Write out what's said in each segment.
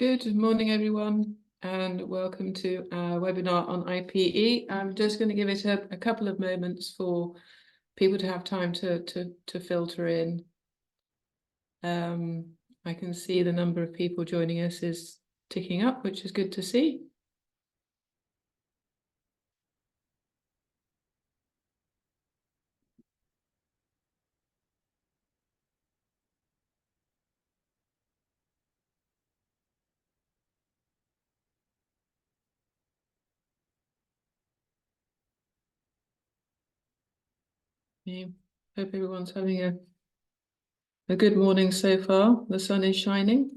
Good morning, everyone, and welcome to our webinar on IPE. I'm just going to give it a couple of moments for people to have time to filter in. I can see the number of people joining us is ticking up, which is good to see. Yeah, hope everyone's having a good morning so far. The sun is shining.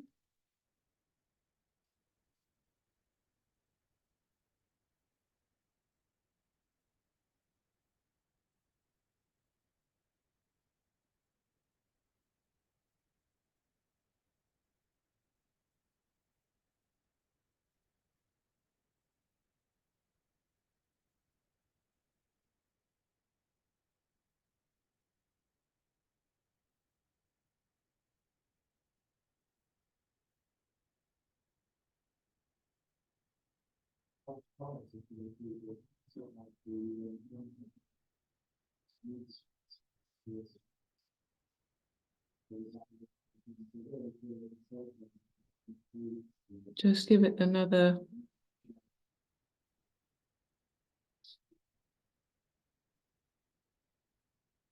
Just give it another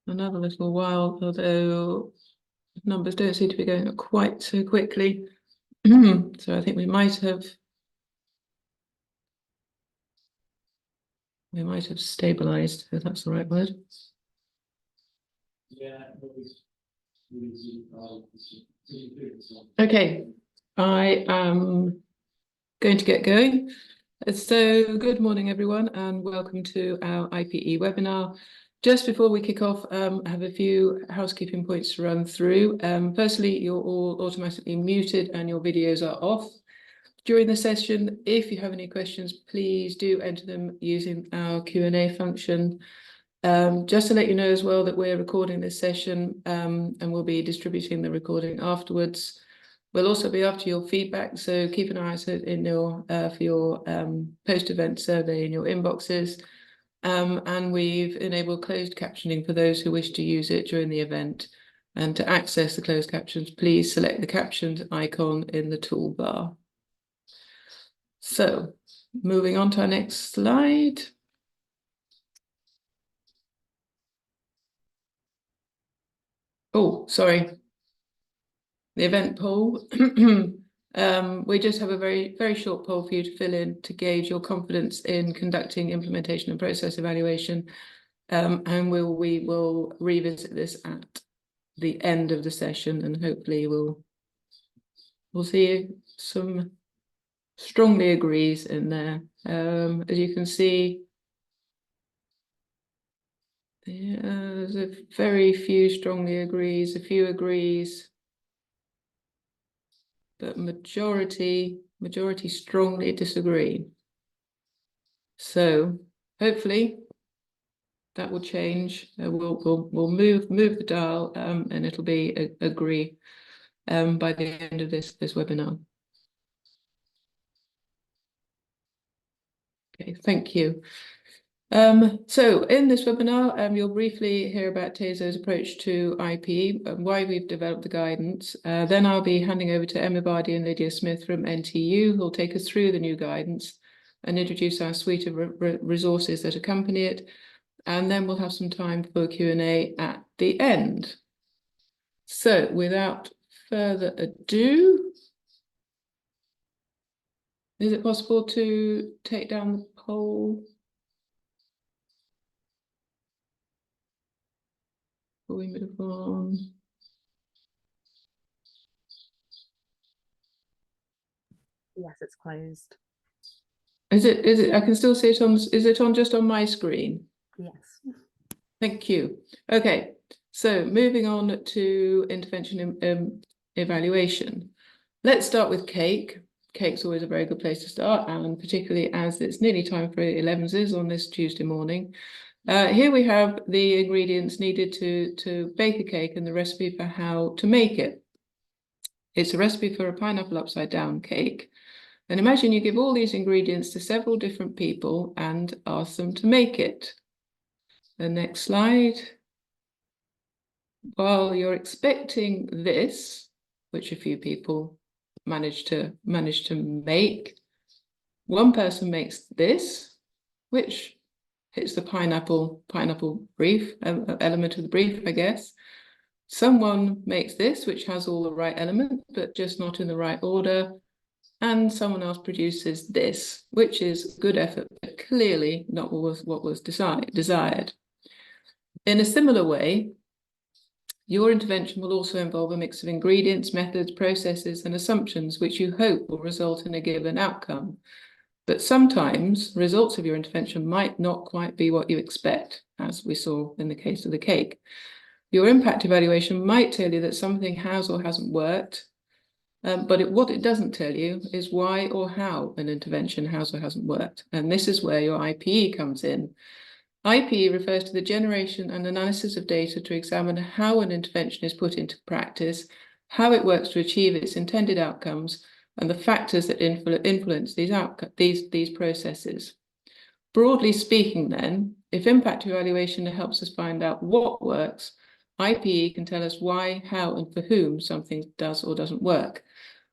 little while, although numbers don't seem to be going up quite so quickly. So I think we might have stabilized, if that's the right word. Okay, I am going to get going. So good morning, everyone, and welcome to our IPE webinar. Just before we kick off, I have a few housekeeping points to run through. Firstly, you're all automatically muted and your videos are off. During the session, if you have any questions, please do enter them using our Q&A function. Just to let you know as well that we're recording this session and we'll be distributing the recording afterwards. We'll also be after your feedback, so keep an eye out in your for your post-event survey in your inboxes. And we've enabled closed captioning for those who wish to use it during the event. And to access the closed captions, please select the captions icon in the toolbar. So, moving on to our next slide. Oh, sorry. The event poll. We just have a very short poll for you to fill in to gauge your confidence in conducting implementation and process evaluation. And we will revisit this at the end of the session, and hopefully we'll see some strongly agrees in there. As you can see, there's a very few strongly agrees, a few agrees, but majority strongly disagree. So hopefully that will change. We'll move the dial, and it'll be agree by the end of this webinar. Okay, thank you. So in this webinar, you'll briefly hear about TASO's approach to IP and why we've developed the guidance. Then I'll be handing over to Emma Bardi and Lydia Smith from NTU, who'll take us through the new guidance and introduce our suite of resources that accompany it. And then we'll have some time for Q&A at the end. So without further ado, is it possible to take down the poll? Before we move on. Yes, it's closed. Is it? I can still see it on. Is it on just on my screen? Yes. Thank you. Okay, so moving on to intervention evaluation. Let's start with cake. Cake's always a very good place to start, and particularly as it's nearly time for 11s on this Tuesday morning. Here we have the ingredients needed to bake a cake and the recipe for how to make it. It's a recipe for a pineapple upside down cake. And imagine you give all these ingredients to several different people and ask them to make it. The next slide. While you're expecting this, which a few people managed to make, one person makes this, which hits the pineapple brief, element of the brief, I guess. Someone makes this, which has all the right elements, but just not in the right order. And someone else produces this, which is good effort, but clearly not what was desired. In a similar way, your intervention will also involve a mix of ingredients, methods, processes, and assumptions which you hope will result in a given outcome. But sometimes results of your intervention might not quite be what you expect, as we saw in the case of the cake. Your impact evaluation might tell you that something has or hasn't worked, but what it doesn't tell you is why or how an intervention has or hasn't worked. And this is where your IPE comes in. IPE refers to the generation and analysis of data to examine how an intervention is put into practice, how it works to achieve its intended outcomes, and the factors that influence these processes. Broadly speaking, then, if impact evaluation helps us find out what works, IPE can tell us why, how, and for whom something does or doesn't work.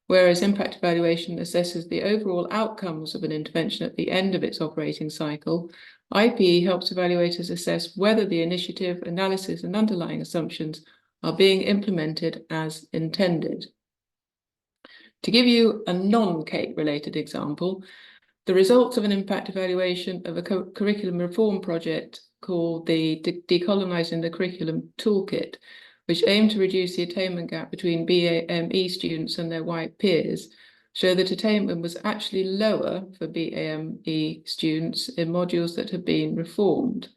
Whereas impact evaluation assesses the overall outcomes of an intervention at the end of its operating cycle, IPE helps evaluators assess whether the initiative, analysis, and underlying assumptions are being implemented as intended. To give you a non-cake related example, the results of an impact evaluation of a curriculum reform project called the Decolonising the Curriculum Toolkit, which aimed to reduce the attainment gap between BAME students and their white peers, show that attainment was actually lower for BAME students in modules that had been reformed.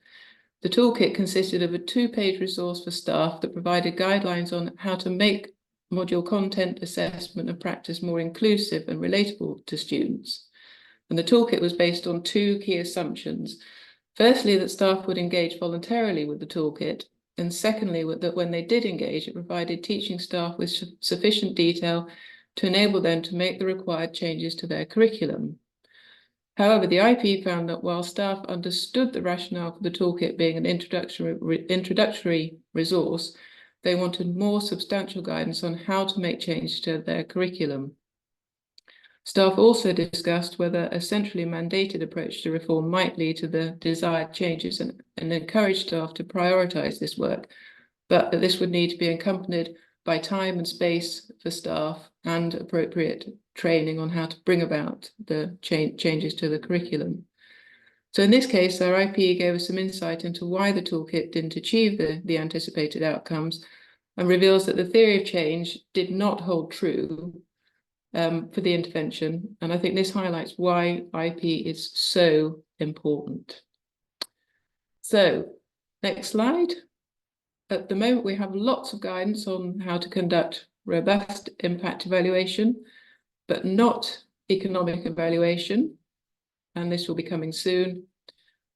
The toolkit consisted of a 2-page resource for staff that provided guidelines on how to make module content, assessment, and practice more inclusive and relatable to students. And the toolkit was based on 2 key assumptions. Firstly, that staff would engage voluntarily with the toolkit, and secondly, that when they did engage, it provided teaching staff with sufficient detail to enable them to make the required changes to their curriculum. However, the IP found that while staff understood the rationale for the toolkit being an introductory resource, they wanted more substantial guidance on how to make changes to their curriculum. Staff also discussed whether a centrally mandated approach to reform might lead to the desired changes and encouraged staff to prioritise this work, but that this would need to be accompanied by time and space for staff and appropriate training on how to bring about the changes to the curriculum. So in this case, our IPE gave us some insight into why the toolkit didn't achieve the anticipated outcomes, and reveals that the theory of change did not hold true for the intervention. And I think this highlights why IP is so important. So, next slide. At the moment, we have lots of guidance on how to conduct robust impact evaluation, but not economic evaluation. And this will be coming soon.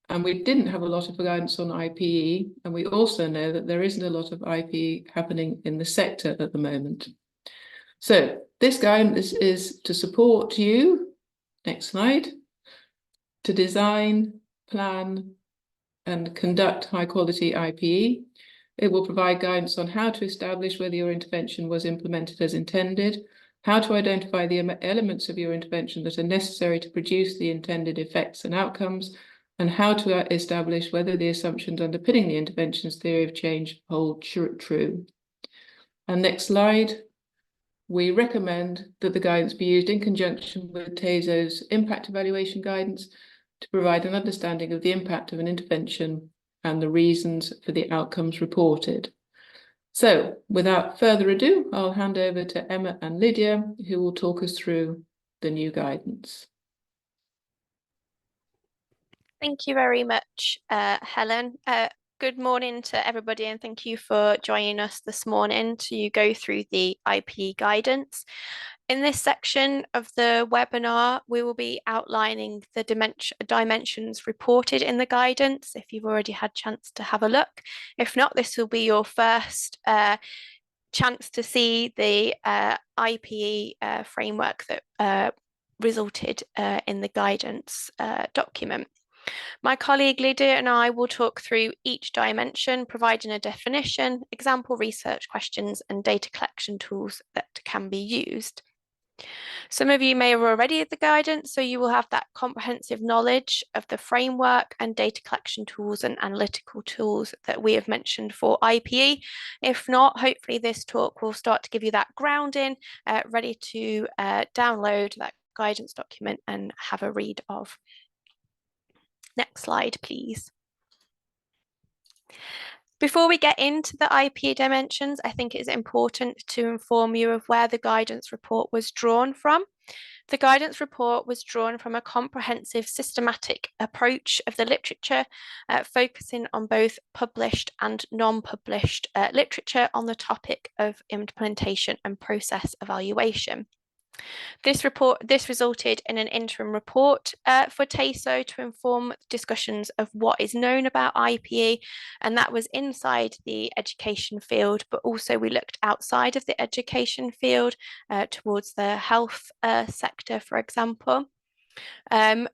And we didn't have a lot of guidance on IPE. And we also know that there isn't a lot of IPE happening in the sector at the moment. So this guidance is to support you, next slide, to design, plan, and conduct high-quality IPE. It will provide guidance on how to establish whether your intervention was implemented as intended, how to identify the elements of your intervention that are necessary to produce the intended effects and outcomes, and how to establish whether the assumptions underpinning the intervention's theory of change hold true. And next slide. We recommend that the guidance be used in conjunction with TASO's impact evaluation guidance to provide an understanding of the impact of an intervention and the reasons for the outcomes reported. So, without further ado, I'll hand over to Emma and Lydia, who will talk us through the new guidance. Thank you very much, Helen. Good morning to everybody, and thank you for joining us this morning to go through the IP guidance. In this section of the webinar, we will be outlining the dimensions reported in the guidance, if you've already had a chance to have a look. If not, this will be your first chance to see the IPE framework that resulted in the guidance document. My colleague Lydia and I will talk through each dimension, providing a definition, example research questions, and data collection tools that can be used. Some of you may have already had the guidance, so you will have that comprehensive knowledge of the framework and data collection tools and analytical tools that we have mentioned for IPE. If not, hopefully this talk will start to give you that grounding, ready to download that guidance document and have a read of. Next slide, please. Before we get into the IPE dimensions, I think it's important to inform you of where the guidance report was drawn from. The guidance report was drawn from a comprehensive systematic approach of the literature, focusing on both published and non-published literature on the topic of implementation and process evaluation. This resulted in an interim report for TASO to inform discussions of what is known about IPE, and that was inside the education field, but also we looked outside of the education field towards the health sector, for example. For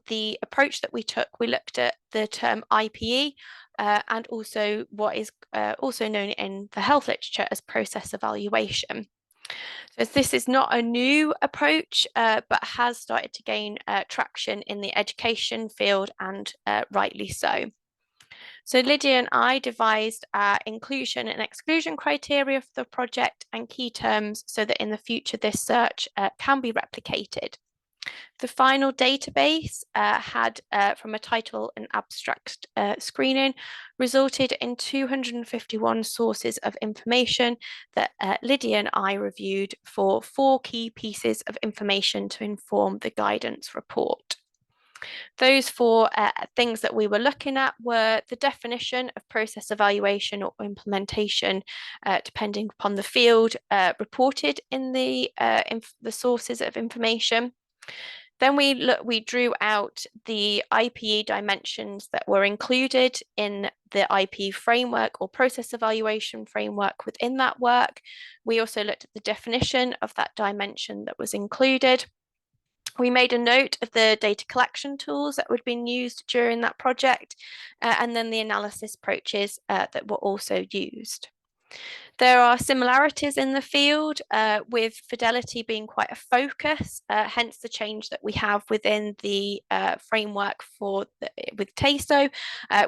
the approach that we took, we looked at the term IPE and also what is also known in the health literature as process evaluation. So this is not a new approach, but has started to gain traction in the education field, and rightly so. So Lydia and I devised our inclusion and exclusion criteria for the project and key terms so that in the future this search can be replicated. The final database had, from a title and abstract screening, resulted in 251 sources of information that Lydia and I reviewed for 4 key pieces of information to inform the guidance report. Those 4 things that we were looking at were the definition of process evaluation or implementation, depending upon the field reported in the sources of information. Then we drew out the IPE dimensions that were included in the IPE framework or process evaluation framework within that work. We also looked at the definition of that dimension that was included. We made a note of the data collection tools that would be used during that project, and then the analysis approaches that were also used. There are similarities in the field, with fidelity being quite a focus, hence the change that we have within the framework with TASO,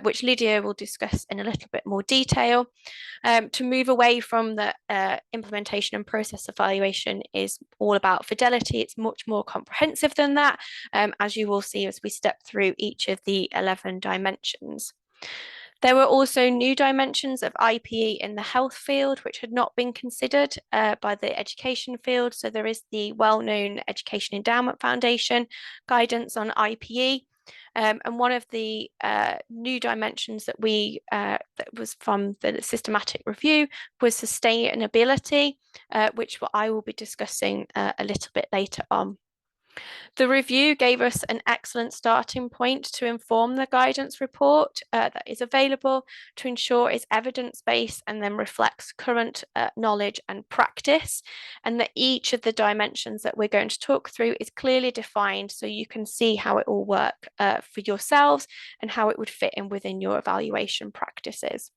which Lydia will discuss in a little bit more detail. To move away from the implementation and process evaluation is all about fidelity. It's much more comprehensive than that, as you will see as we step through each of the 11 dimensions. There were also new dimensions of IPE in the health field, which had not been considered by the education field. So there is the well-known Education Endowment Foundation guidance on IPE. And one of the new dimensions that was from the systematic review was sustainability, which I will be discussing a little bit later on. The review gave us an excellent starting point to inform the guidance report that is available to ensure it's evidence-based and then reflects current knowledge and practice, and that each of the dimensions that we're going to talk through is clearly defined so you can see how it will work for yourselves and how it would fit in within your evaluation practices.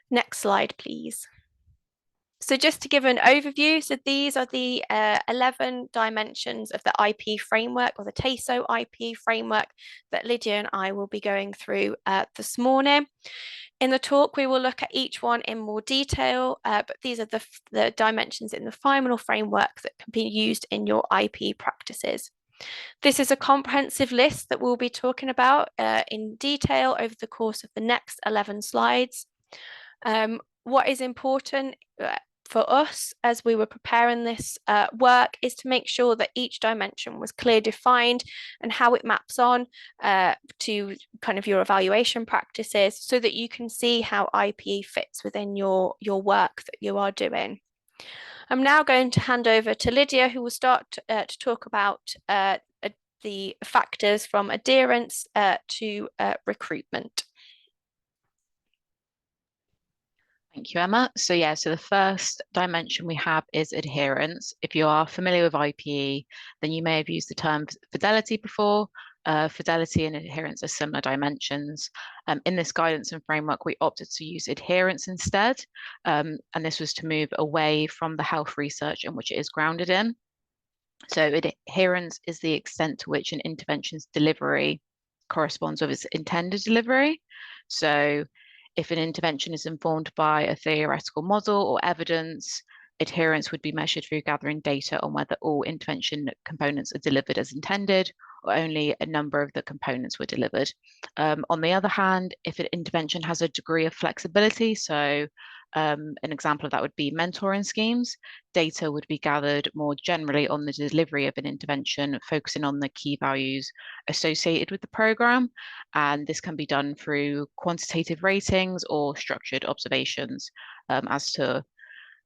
Next slide, please. So just to give an overview, so these are the 11 dimensions of the IPE framework, or the TASO IPE framework, that Lydia and I will be going through this morning. In the talk, we will look at each one in more detail, but these are the dimensions in the final framework that can be used in your IPE practices. This is a comprehensive list that we'll be talking about in detail over the course of the next 11 slides. What is important for us as we were preparing this work is to make sure that each dimension was clearly defined and how it maps on to kind of your evaluation practices so that you can see how IPE fits within your work that you are doing. I'm now going to hand over to Lydia, who will start to talk about the factors from adherence to recruitment. Thank you, Emma. So yeah, so the first dimension we have is adherence. If you are familiar with IPE, then you may have used the term fidelity before. Fidelity and adherence are similar dimensions. In this guidance and framework, we opted to use adherence instead, and this was to move away from the health research in which it is grounded in. So adherence is the extent to which an intervention's delivery corresponds with its intended delivery. So if an intervention is informed by a theoretical model or evidence, adherence would be measured through gathering data on whether all intervention components are delivered as intended or only a number of the components were delivered. On the other hand, if an intervention has a degree of flexibility, so an example of that would be mentoring schemes, data would be gathered more generally on the delivery of an intervention, focusing on the key values associated with the program. And this can be done through quantitative ratings or structured observations as to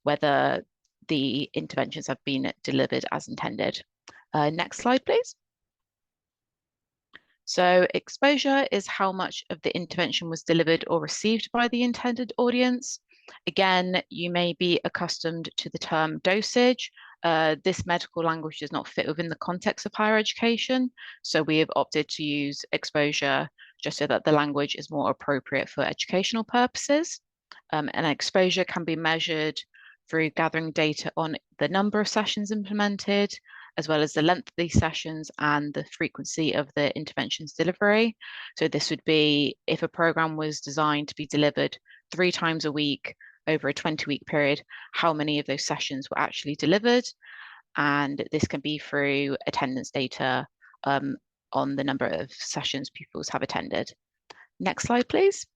whether the interventions have been delivered as intended. Next slide, please. So exposure is how much of the intervention was delivered or received by the intended audience. Again, you may be accustomed to the term dosage. This medical language does not fit within the context of higher education, so we have opted to use exposure just so that the language is more appropriate for educational purposes. And exposure can be measured through gathering data on the number of sessions implemented, as well as the length of these sessions and the frequency of the intervention's delivery. So this would be if a program was designed to be delivered 3 times a week over a 20-week period, how many of those sessions were actually delivered? And this can be through attendance data on the number of sessions pupils have attended. Next slide, please.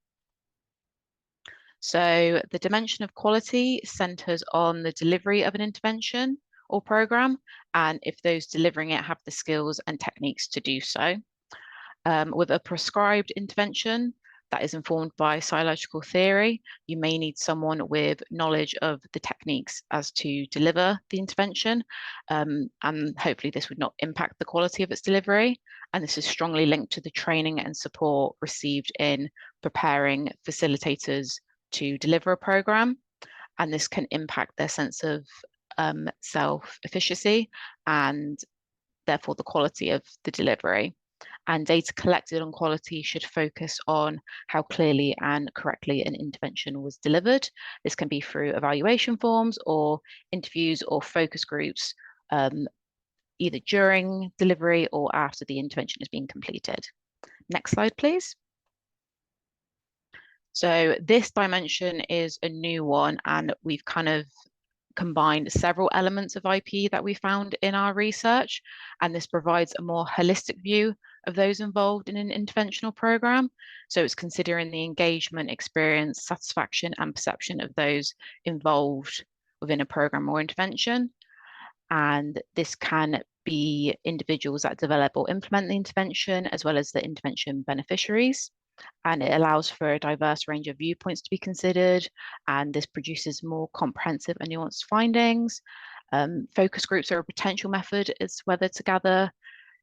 So the dimension of quality centers on the delivery of an intervention or program, and if those delivering it have the skills and techniques to do so. With a prescribed intervention that is informed by psychological theory, you may need someone with knowledge of the techniques as to deliver the intervention, and hopefully this would not impact the quality of its delivery. And this is strongly linked to the training and support received in preparing facilitators to deliver a program, and this can impact their sense of self-efficacy and therefore the quality of the delivery. And data collected on quality should focus on how clearly and correctly an intervention was delivered. This can be through evaluation forms or interviews or focus groups, either during delivery or after the intervention has been completed. Next slide, please. So this dimension is a new one, and we've kind of combined several elements of IP that we found in our research, and this provides a more holistic view of those involved in an interventional program. So it's considering the engagement, experience, satisfaction, and perception of those involved within a program or intervention. And this can be individuals that develop or implement the intervention, as well as the intervention beneficiaries. And it allows for a diverse range of viewpoints to be considered, and this produces more comprehensive and nuanced findings. Focus groups are a potential method as whether to gather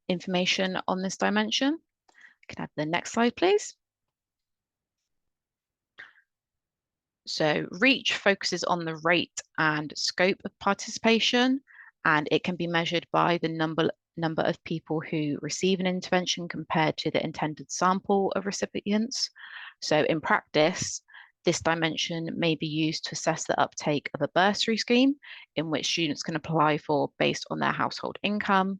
information on this dimension. Can I have the next slide, please? So REACH focuses on the rate and scope of participation, and it can be measured by the number of people who receive an intervention compared to the intended sample of recipients. So in practice, this dimension may be used to assess the uptake of a bursary scheme in which students can apply for based on their household income.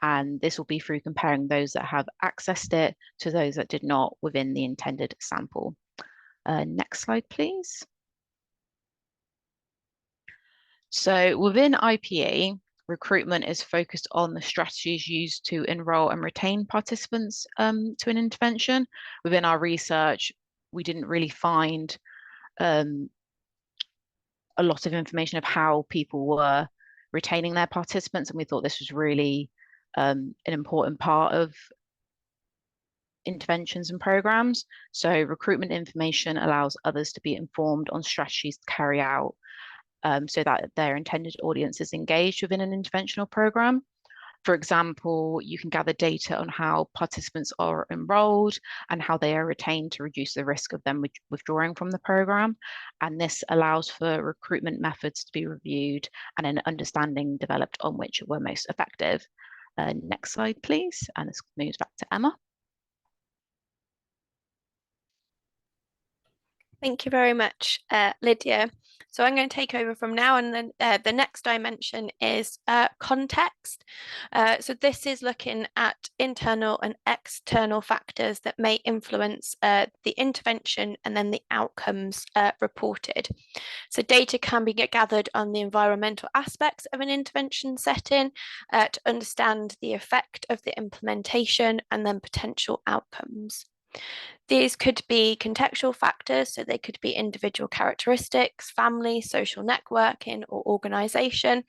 And this will be through comparing those that have accessed it to those that did not within the intended sample. Next slide, please. So within IPE, recruitment is focused on the strategies used to enroll and retain participants to an intervention. Within our research, we didn't really find a lot of information of how people were retaining their participants, and we thought this was really an important part of interventions and programs. So recruitment information allows others to be informed on strategies to carry out so that their intended audience is engaged within an interventional program. For example, you can gather data on how participants are enrolled and how they are retained to reduce the risk of them withdrawing from the programme. And this allows for recruitment methods to be reviewed and an understanding developed on which were most effective. Next slide, please. And this moves back to Emma. Thank you very much, Lydia. So I'm going to take over from now, and then the next dimension is context. So this is looking at internal and external factors that may influence the intervention and then the outcomes reported. So data can be gathered on the environmental aspects of an intervention setting to understand the effect of the implementation and then potential outcomes. These could be contextual factors, so they could be individual characteristics, family, social networking, or organisation.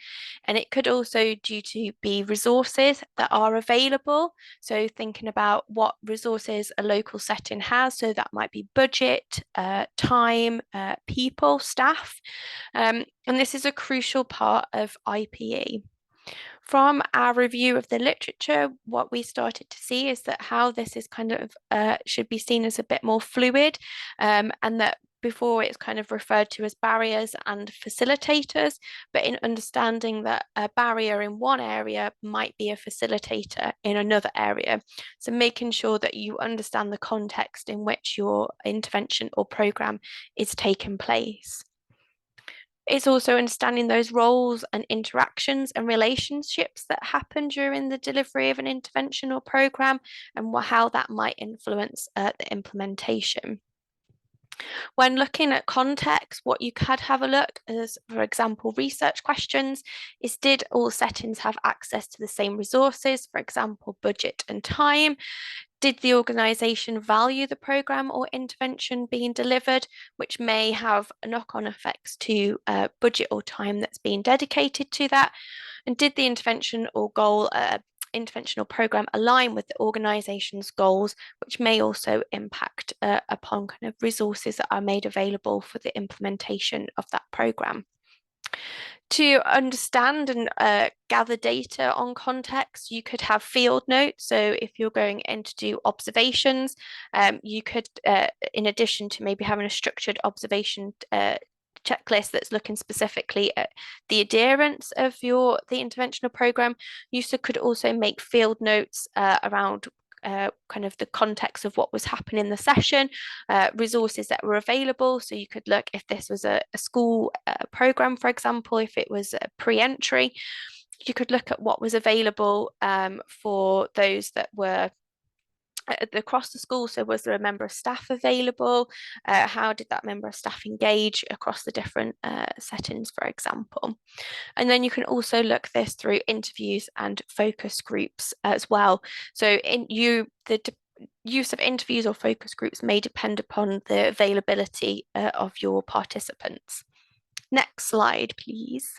And it could also due to be resources that are available. So thinking about what resources a local setting has, so that might be budget, time, people, staff. And this is a crucial part of IPE. From our review of the literature, what we started to see is that how this is kind of should be seen as a bit more fluid, and that before it's kind of referred to as barriers and facilitators, but in understanding that a barrier in one area might be a facilitator in another area. So making sure that you understand the context in which your intervention or program is taking place. It's also understanding those roles and interactions and relationships that happen during the delivery of an intervention or program, and how that might influence the implementation. When looking at context, what you could have a look as, for example, research questions is, did all settings have access to the same resources, for example, budget and time? Did the organisation value the programme or intervention being delivered, which may have knock-on effects to budget or time that's being dedicated to that? And did the intervention or goal, interventional programme align with the organisation's goals, which may also impact upon kind of resources that are made available for the implementation of that programme? To understand and gather data on context, you could have field notes. So if you're going in to do observations, you could, in addition to maybe having a structured observation checklist that's looking specifically at the adherence of the interventional program, you could also make field notes around kind of the context of what was happening in the session, resources that were available. So you could look if this was a school program, for example, if it was a pre-entry, you could look at what was available for those that were across the school. So was there a member of staff available? How did that member of staff engage across the different settings, for example? And then you can also look this through interviews and focus groups as well. So the use of interviews or focus groups may depend upon the availability of your participants. Next slide, please.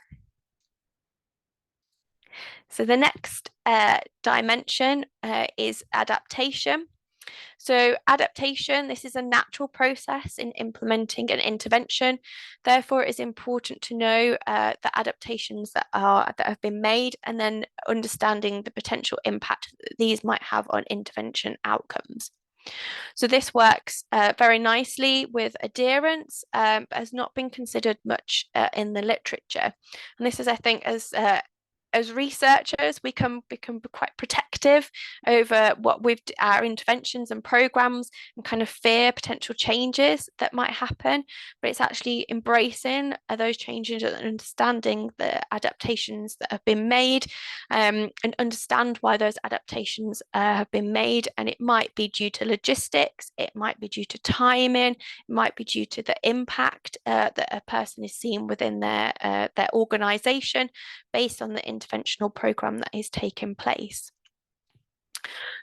So the next dimension is adaptation. So adaptation, this is a natural process in implementing an intervention. Therefore, it is important to know the adaptations that have been made, and then understanding the potential impact that these might have on intervention outcomes. So this works very nicely with adherence, but has not been considered much in the literature. And this is, I think, as researchers, we can become quite protective over what our interventions and programs, and kind of fear potential changes that might happen. But it's actually embracing those changes and understanding the adaptations that have been made, and understand why those adaptations have been made. And it might be due to logistics, it might be due to timing, it might be due to the impact that a person is seeing within their organisation based on the interventional program that is taking place.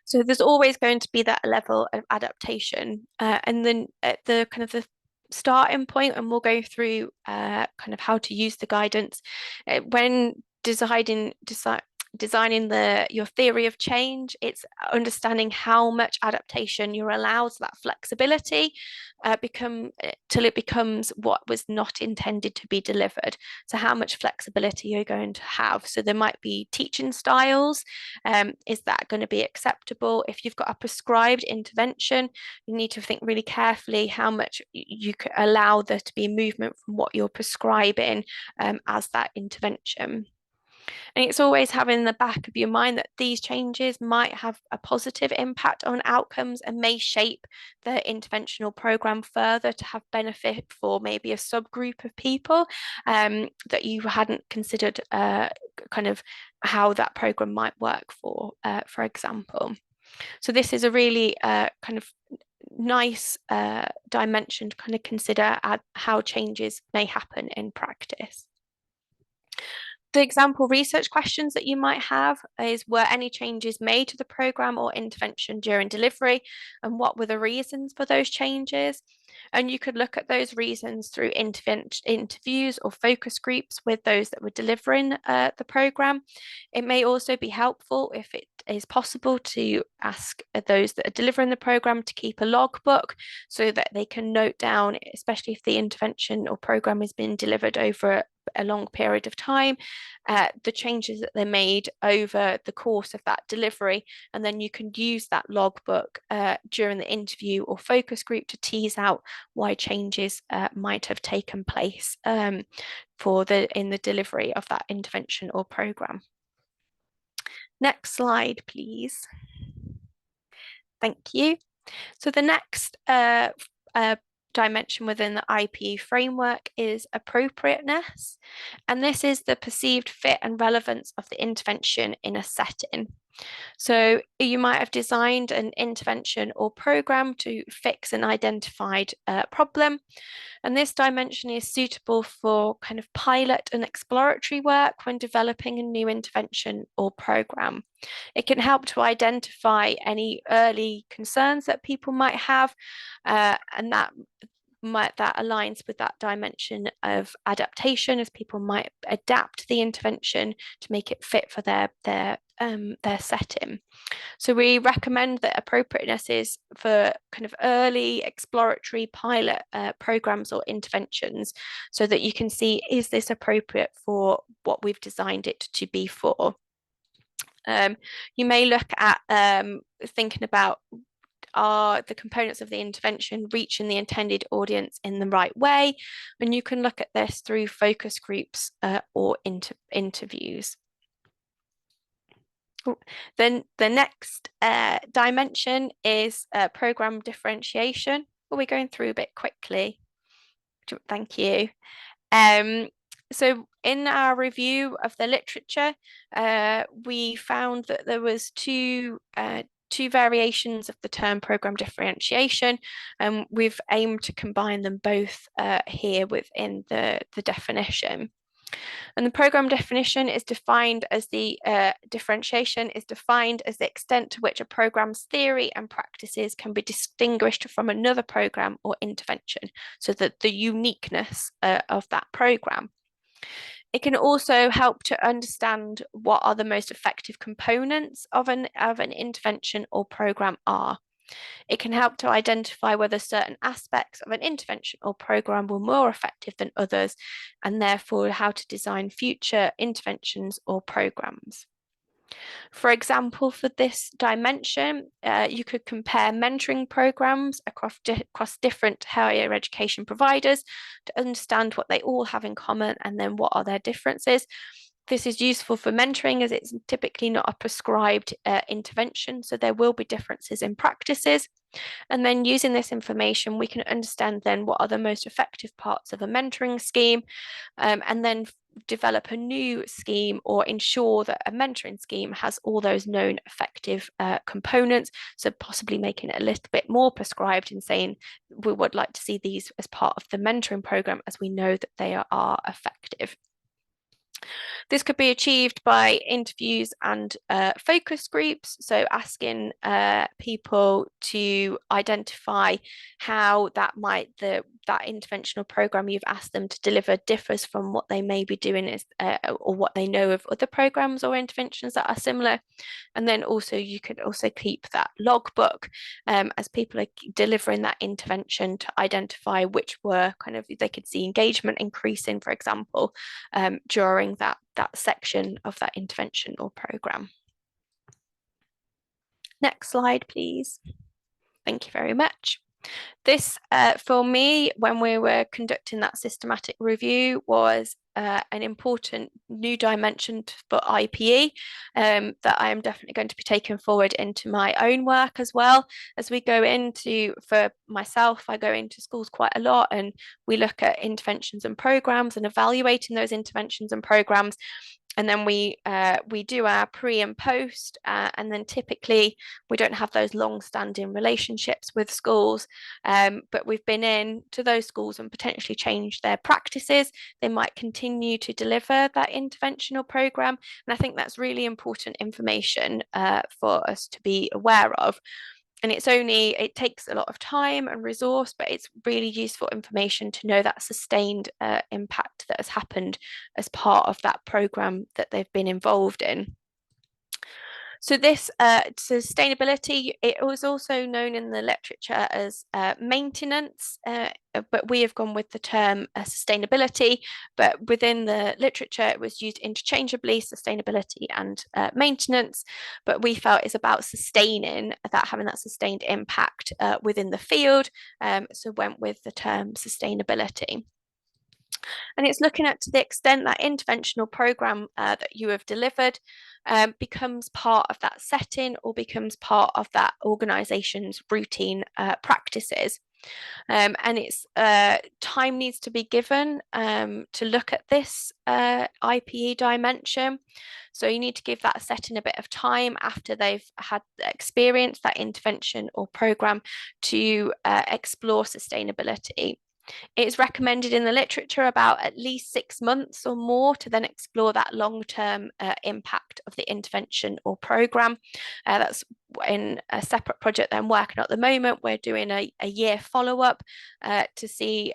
So there's always going to be that level of adaptation, and then at the kind of the starting point, and we'll go through kind of how to use the guidance when designing your theory of change. It's understanding how much adaptation you're allowed, so that flexibility till it becomes what was not intended to be delivered. So how much flexibility you're going to have. So there might be teaching styles. Is that going to be acceptable? If you've got a prescribed intervention, you need to think really carefully how much you could allow there to be movement from what you're prescribing as that intervention. And it's always having in the back of your mind that these changes might have a positive impact on outcomes and may shape the interventional program further to have benefit for maybe a subgroup of people that you hadn't considered kind of how that program might work for example. So this is a really kind of nice dimension to kind of consider how changes may happen in practice. The example research questions that you might have is, were any changes made to the program or intervention during delivery, and what were the reasons for those changes? And you could look at those reasons through interviews or focus groups with those that were delivering the program. It may also be helpful, if it is possible, to ask those that are delivering the program to keep a logbook so that they can note down, especially if the intervention or program has been delivered over a long period of time, the changes that they made over the course of that delivery, and then you can use that logbook during the interview or focus group to tease out why changes might have taken place in the delivery of that intervention or program. Next slide, please. Thank you. So the next dimension within the IPE framework is appropriateness, and this is the perceived fit and relevance of the intervention in a setting. So you might have designed an intervention or program to fix an identified problem, and this dimension is suitable for kind of pilot and exploratory work when developing a new intervention or program. It can help to identify any early concerns that people might have, and that aligns with that dimension of adaptation, as people might adapt the intervention to make it fit for their setting. So we recommend that appropriateness is for kind of early exploratory pilot programs or interventions, so that you can see, is this appropriate for what we've designed it to be for? You may look at thinking about, are the components of the intervention reaching the intended audience in the right way? And you can look at this through focus groups or interviews. Then the next dimension is program differentiation. Are we going through a bit quickly? Thank you. So in our review of the literature, we found that there was two variations of the term program differentiation, and we've aimed to combine them both here within the definition. And the program definition is defined as differentiation is defined as the extent to which a program's theory and practices can be distinguished from another program or intervention, so that the uniqueness of that program. It can also help to understand what are the most effective components of an intervention or program are. It can help to identify whether certain aspects of an intervention or program were more effective than others, and therefore how to design future interventions or programs. For example, for this dimension, you could compare mentoring programs across different higher education providers to understand what they all have in common, and then what are their differences. This is useful for mentoring, as it's typically not a prescribed intervention, so there will be differences in practices. And then using this information, we can understand then what are the most effective parts of a mentoring scheme, and then develop a new scheme, or ensure that a mentoring scheme has all those known effective components. So possibly making it a little bit more prescribed and saying we would like to see these as part of the mentoring program, as we know that they are effective. This could be achieved by interviews and focus groups, so asking people to identify how that interventional program you've asked them to deliver differs from what they may be doing or what they know of other programs or interventions that are similar. And then also you could also keep that logbook as people are delivering that intervention to identify which were they could see engagement increasing, for example, during that section of that intervention or program. Next slide, please. Thank you very much. This, for me, when we were conducting that systematic review, was an important new dimension for IPE that I am definitely going to be taking forward into my own work as well. As we go into, for myself, I go into schools quite a lot, and we look at interventions and programs and evaluating those interventions and programs. And then we do our pre and post, and then typically we don't have those long-standing relationships with schools, but we've been in to those schools and potentially changed their practices. They might continue to deliver that interventional program, and I think that's really important information for us to be aware of. And it takes a lot of time and resource, but it's really useful information to know that sustained impact that has happened as part of that program that they've been involved in. So this sustainability, it was also known in the literature as maintenance, but we have gone with the term sustainability, but within the literature it was used interchangeably, sustainability and maintenance, but we felt it's about sustaining that, having that sustained impact within the field, so went with the term sustainability. And it's looking at to the extent that interventional program that you have delivered becomes part of that setting or becomes part of that organisation's routine practices. And it's time needs to be given to look at this IPE dimension. So you need to give that setting a bit of time after they've had experienced that intervention or program to explore sustainability. It's recommended in the literature about at least 6 months or more to then explore that long-term impact of the intervention or program. That's in a separate project that I'm working on at the moment. We're doing a year follow-up to see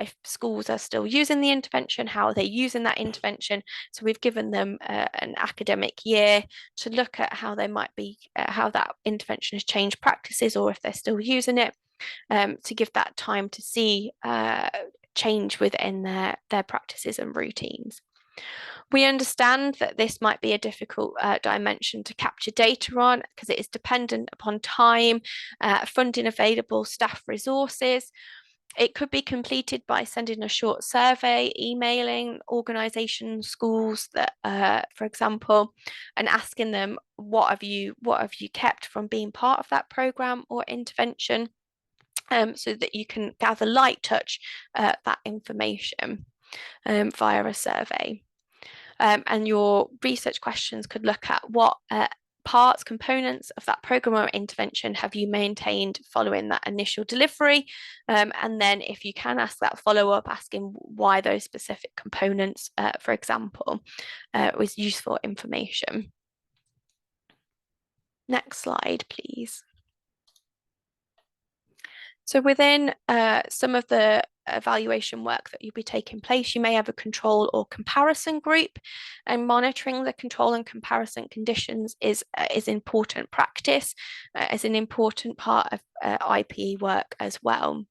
if schools are still using the intervention, how are they using that intervention. So we've given them an academic year to look at how they might be, how that intervention has changed practices, or if they're still using it. To give that time to see change within their practices and routines. We understand that this might be a difficult dimension to capture data on because it is dependent upon time, funding available, staff resources. It could be completed by sending a short survey, emailing organisations, schools that, for example, and asking them what have you kept from being part of that programme or intervention. So that you can gather light touch that information via a survey. And your research questions could look at what components of that program or intervention have you maintained following that initial delivery, and then if you can ask that follow-up, asking why those specific components, for example, was useful information. Next slide, please. So within some of the evaluation work that you'll be taking place, you may have a control or comparison group, and monitoring the control and comparison conditions is important practice, is an important part of IPE work as well.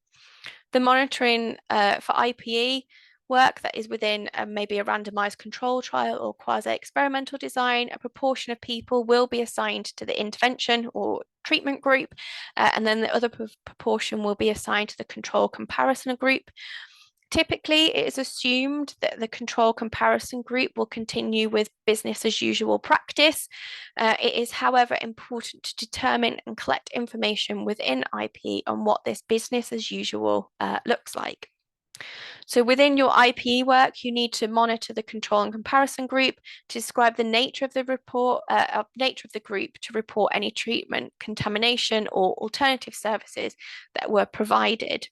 The monitoring for IPE work that is within maybe a randomized control trial or quasi-experimental design, a proportion of people will be assigned to the intervention or treatment group, and then the other proportion will be assigned to the control comparison group. Typically, it is assumed that the control comparison group will continue with business as usual practice. It is, however, important to determine and collect information within IPE on what this business as usual looks like. So within your IPE work, you need to monitor the control and comparison group to describe the nature of the group to report any treatment, contamination, or alternative services that were provided.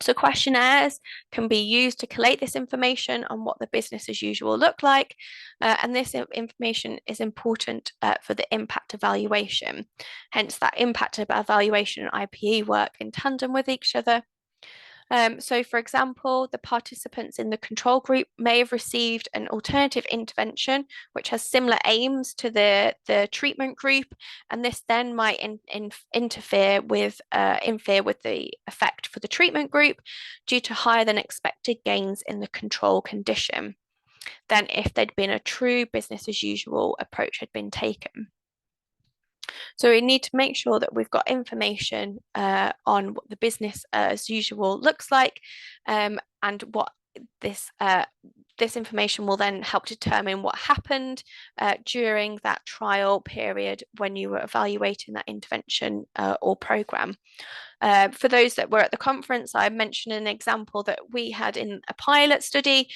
So questionnaires can be used to collate this information on what the business as usual look like, and this information is important for the impact evaluation. Hence, that impact evaluation and IPE work in tandem with each other. So, for example, the participants in the control group may have received an alternative intervention which has similar aims to the treatment group, and this then might interfere with the effect for the treatment group due to higher than expected gains in the control condition than if there'd been a true business as usual approach had been taken. So we need to make sure that we've got information on what the business as usual looks like, and what this information will then help determine what happened during that trial period when you were evaluating that intervention or program. For those that were at the conference, I mentioned an example that we had in a pilot study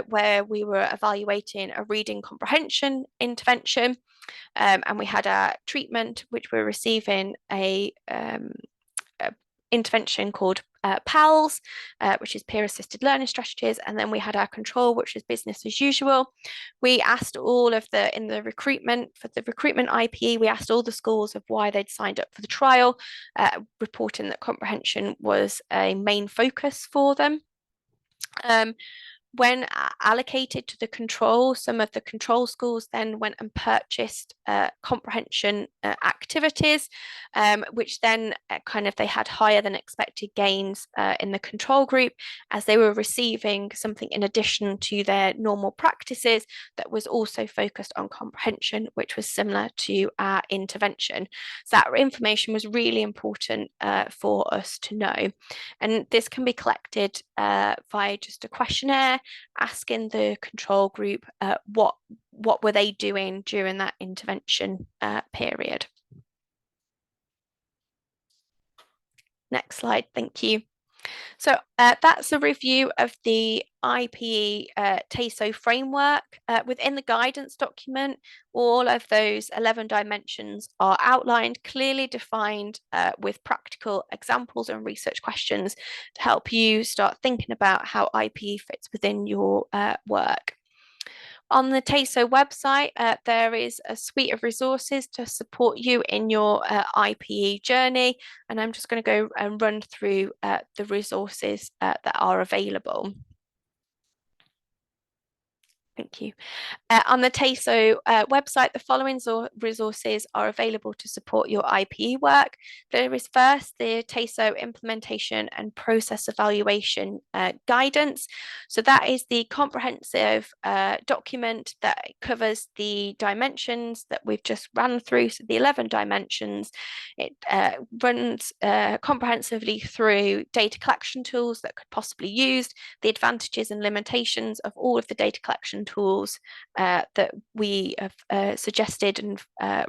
where we were evaluating a reading comprehension intervention. And we had a treatment which we're receiving a intervention called PALS, which is peer assisted learning strategies, and then we had our control, which is business as usual. We asked all of in the recruitment, for the recruitment IPE, we asked all the schools of why they'd signed up for the trial, reporting that comprehension was a main focus for them. When allocated to the control, some of the control schools then went and purchased comprehension activities, which then they had higher than expected gains in the control group, as they were receiving something in addition to their normal practices that was also focused on comprehension, which was similar to our intervention. So that information was really important for us to know. And this can be collected via just a questionnaire, asking the control group what were they doing during that intervention period. Next slide, thank you. So that's a review of the IPE TASO framework. Within the guidance document, all of those 11 dimensions are outlined, clearly defined with practical examples and research questions to help you start thinking about how IPE fits within your work. On the TASO website, there is a suite of resources to support you in your IPE journey, and I'm just going to go and run through the resources that are available. Thank you. On the TASO website, the following resources are available to support your IPE work. There is first the TASO implementation and process evaluation guidance. So that is the comprehensive document that covers the dimensions that we've just ran through, so the 11 dimensions. It runs comprehensively through data collection tools that could possibly be used, the advantages and limitations of all of the data collection tools that we have suggested and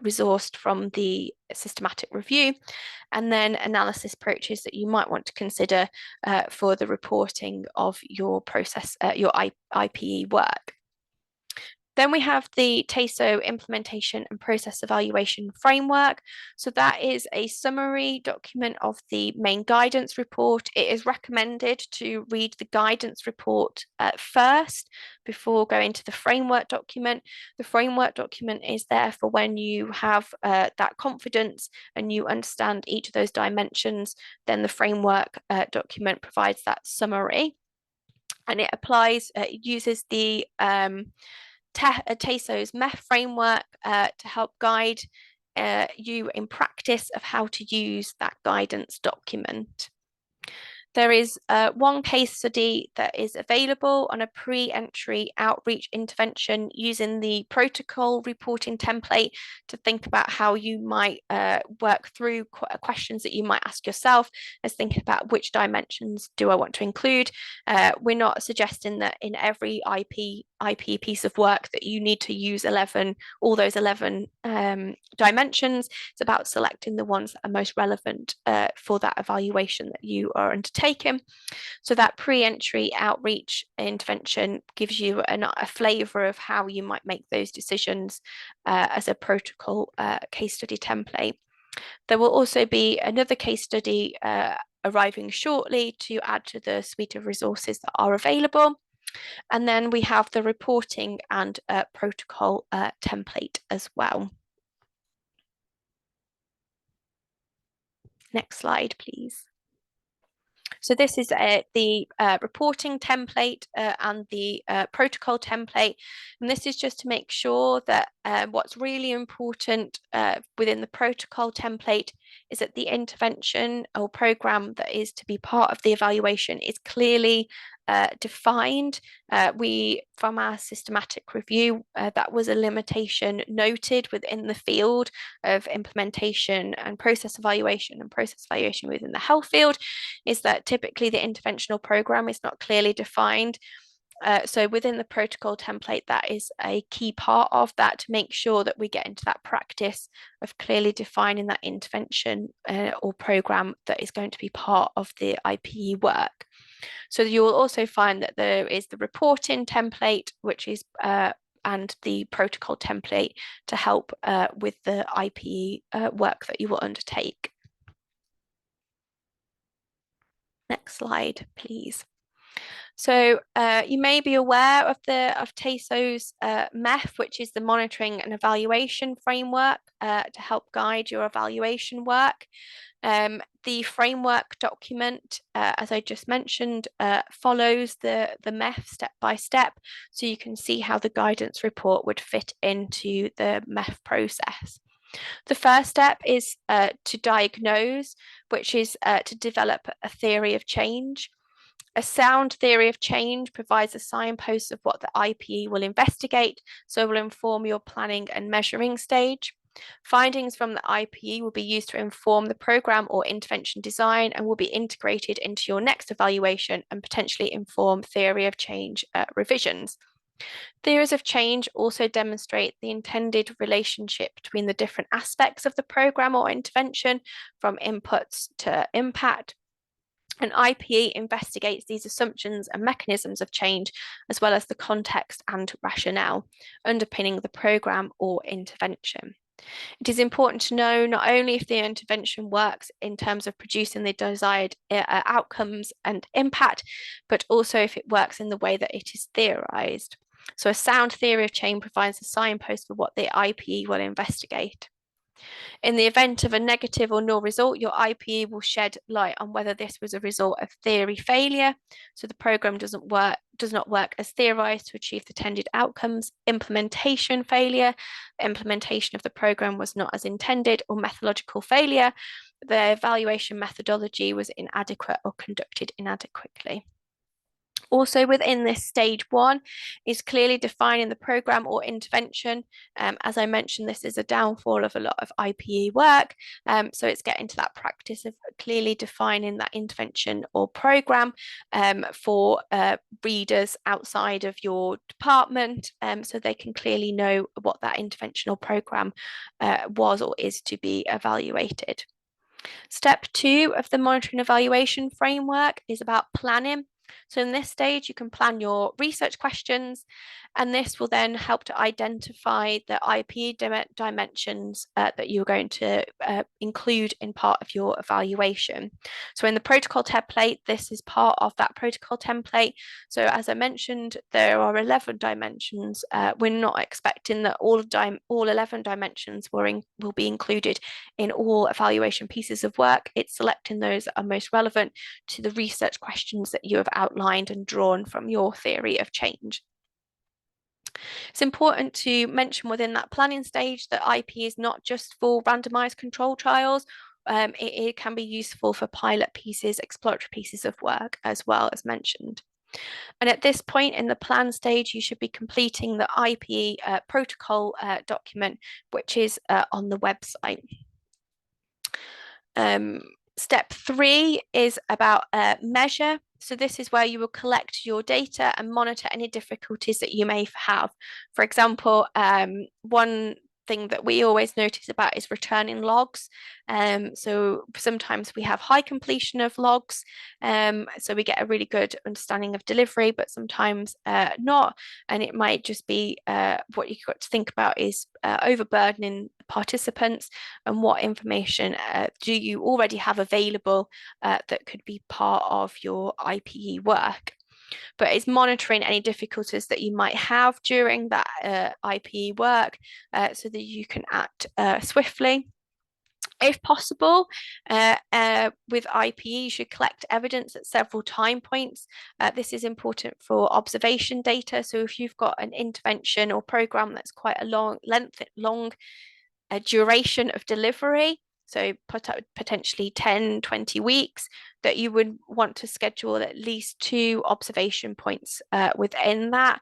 resourced from the systematic review, and then analysis approaches that you might want to consider for the reporting of your process, your IPE work. Then we have the TASO implementation and process evaluation framework. So that is a summary document of the main guidance report. It is recommended to read the guidance report first before going to the framework document. The framework document is there for when you have that confidence and you understand each of those dimensions, then the framework document provides that summary. And it applies, it uses the TASO's MEF framework to help guide you in practice of how to use that guidance document. There is one case study that is available on a pre-entry outreach intervention using the protocol reporting template to think about how you might work through questions that you might ask yourself as thinking about which dimensions do I want to include. We're not suggesting that in every IP piece of work that you need to use all those 11 dimensions. It's about selecting the ones that are most relevant for that evaluation that you are undertaking. So that pre-entry outreach intervention gives you a flavour of how you might make those decisions as a protocol case study template. There will also be another case study arriving shortly to add to the suite of resources that are available. And then we have the reporting and protocol template as well. Next slide, please. So this is the reporting template and the protocol template. And this is just to make sure that what's really important within the protocol template is that the intervention or program that is to be part of the evaluation is clearly defined. From our systematic review, that was a limitation noted within the field of implementation and process evaluation within the health field, is that typically the interventional program is not clearly defined. So within the protocol template, that is a key part of that, to make sure that we get into that practice of clearly defining that intervention or program that is going to be part of the IPE work. So you will also find that there is the reporting template, which is and the protocol template to help with the IPE work that you will undertake. Next slide, please. So you may be aware of TASO's MEF, which is the monitoring and evaluation framework to help guide your evaluation work. The framework document, as I just mentioned, follows the MEF step by step, so you can see how the guidance report would fit into the MEF process. The first step is to diagnose, which is to develop a theory of change. A sound theory of change provides a signpost of what the IPE will investigate, so it will inform your planning and measuring stage. Findings from the IPE will be used to inform the program or intervention design and will be integrated into your next evaluation and potentially inform theory of change revisions. Theories of change also demonstrate the intended relationship between the different aspects of the program or intervention, from inputs to impact. An IPE investigates these assumptions and mechanisms of change, as well as the context and rationale underpinning the program or intervention. It is important to know not only if the intervention works in terms of producing the desired outcomes and impact, but also if it works in the way that it is theorized. So a sound theory of change provides a signpost for what the IPE will investigate. In the event of a negative or null result, your IPE will shed light on whether this was a result of theory failure, so the program does not work as theorized to achieve the intended outcomes, implementation failure, implementation of the program was not as intended, or methodological failure, the evaluation methodology was inadequate or conducted inadequately. Also within this stage 1 is clearly defining the program or intervention. As I mentioned, this is a downfall of a lot of IPE work. So it's getting to that practice of clearly defining that intervention or program for readers outside of your department, so they can clearly know what that interventional program was or is to be evaluated. Step 2 of the monitoring evaluation framework is about planning. So in this stage, you can plan your research questions, and this will then help to identify the IPE dimensions that you're going to include in part of your evaluation. So in the protocol template, this is part of that protocol template. So as I mentioned, there are 11 dimensions. We're not expecting that all 11 dimensions will be included in all evaluation pieces of work. It's selecting those that are most relevant to the research questions that you have outlined and drawn from your theory of change. It's important to mention within that planning stage that IPE is not just for randomized control trials. It can be useful for pilot pieces, exploratory pieces of work as well, as mentioned. And at this point in the plan stage, you should be completing the IPE protocol document, which is on the website. Step 3 is about measure. So this is where you will collect your data and monitor any difficulties that you may have. For example, one thing that we always notice about is returning logs. So sometimes we have high completion of logs, so we get a really good understanding of delivery, but sometimes not. And it might just be what you've got to think about is overburdening the participants, and what information do you already have available that could be part of your IPE work. But it's monitoring any difficulties that you might have during that IPE work so that you can act swiftly. If possible, with IPE, you should collect evidence at several time points. This is important for observation data. So if you've got an intervention or program that's quite a long duration of delivery, so potentially 10, 20 weeks, that you would want to schedule at least 2 observation points within that,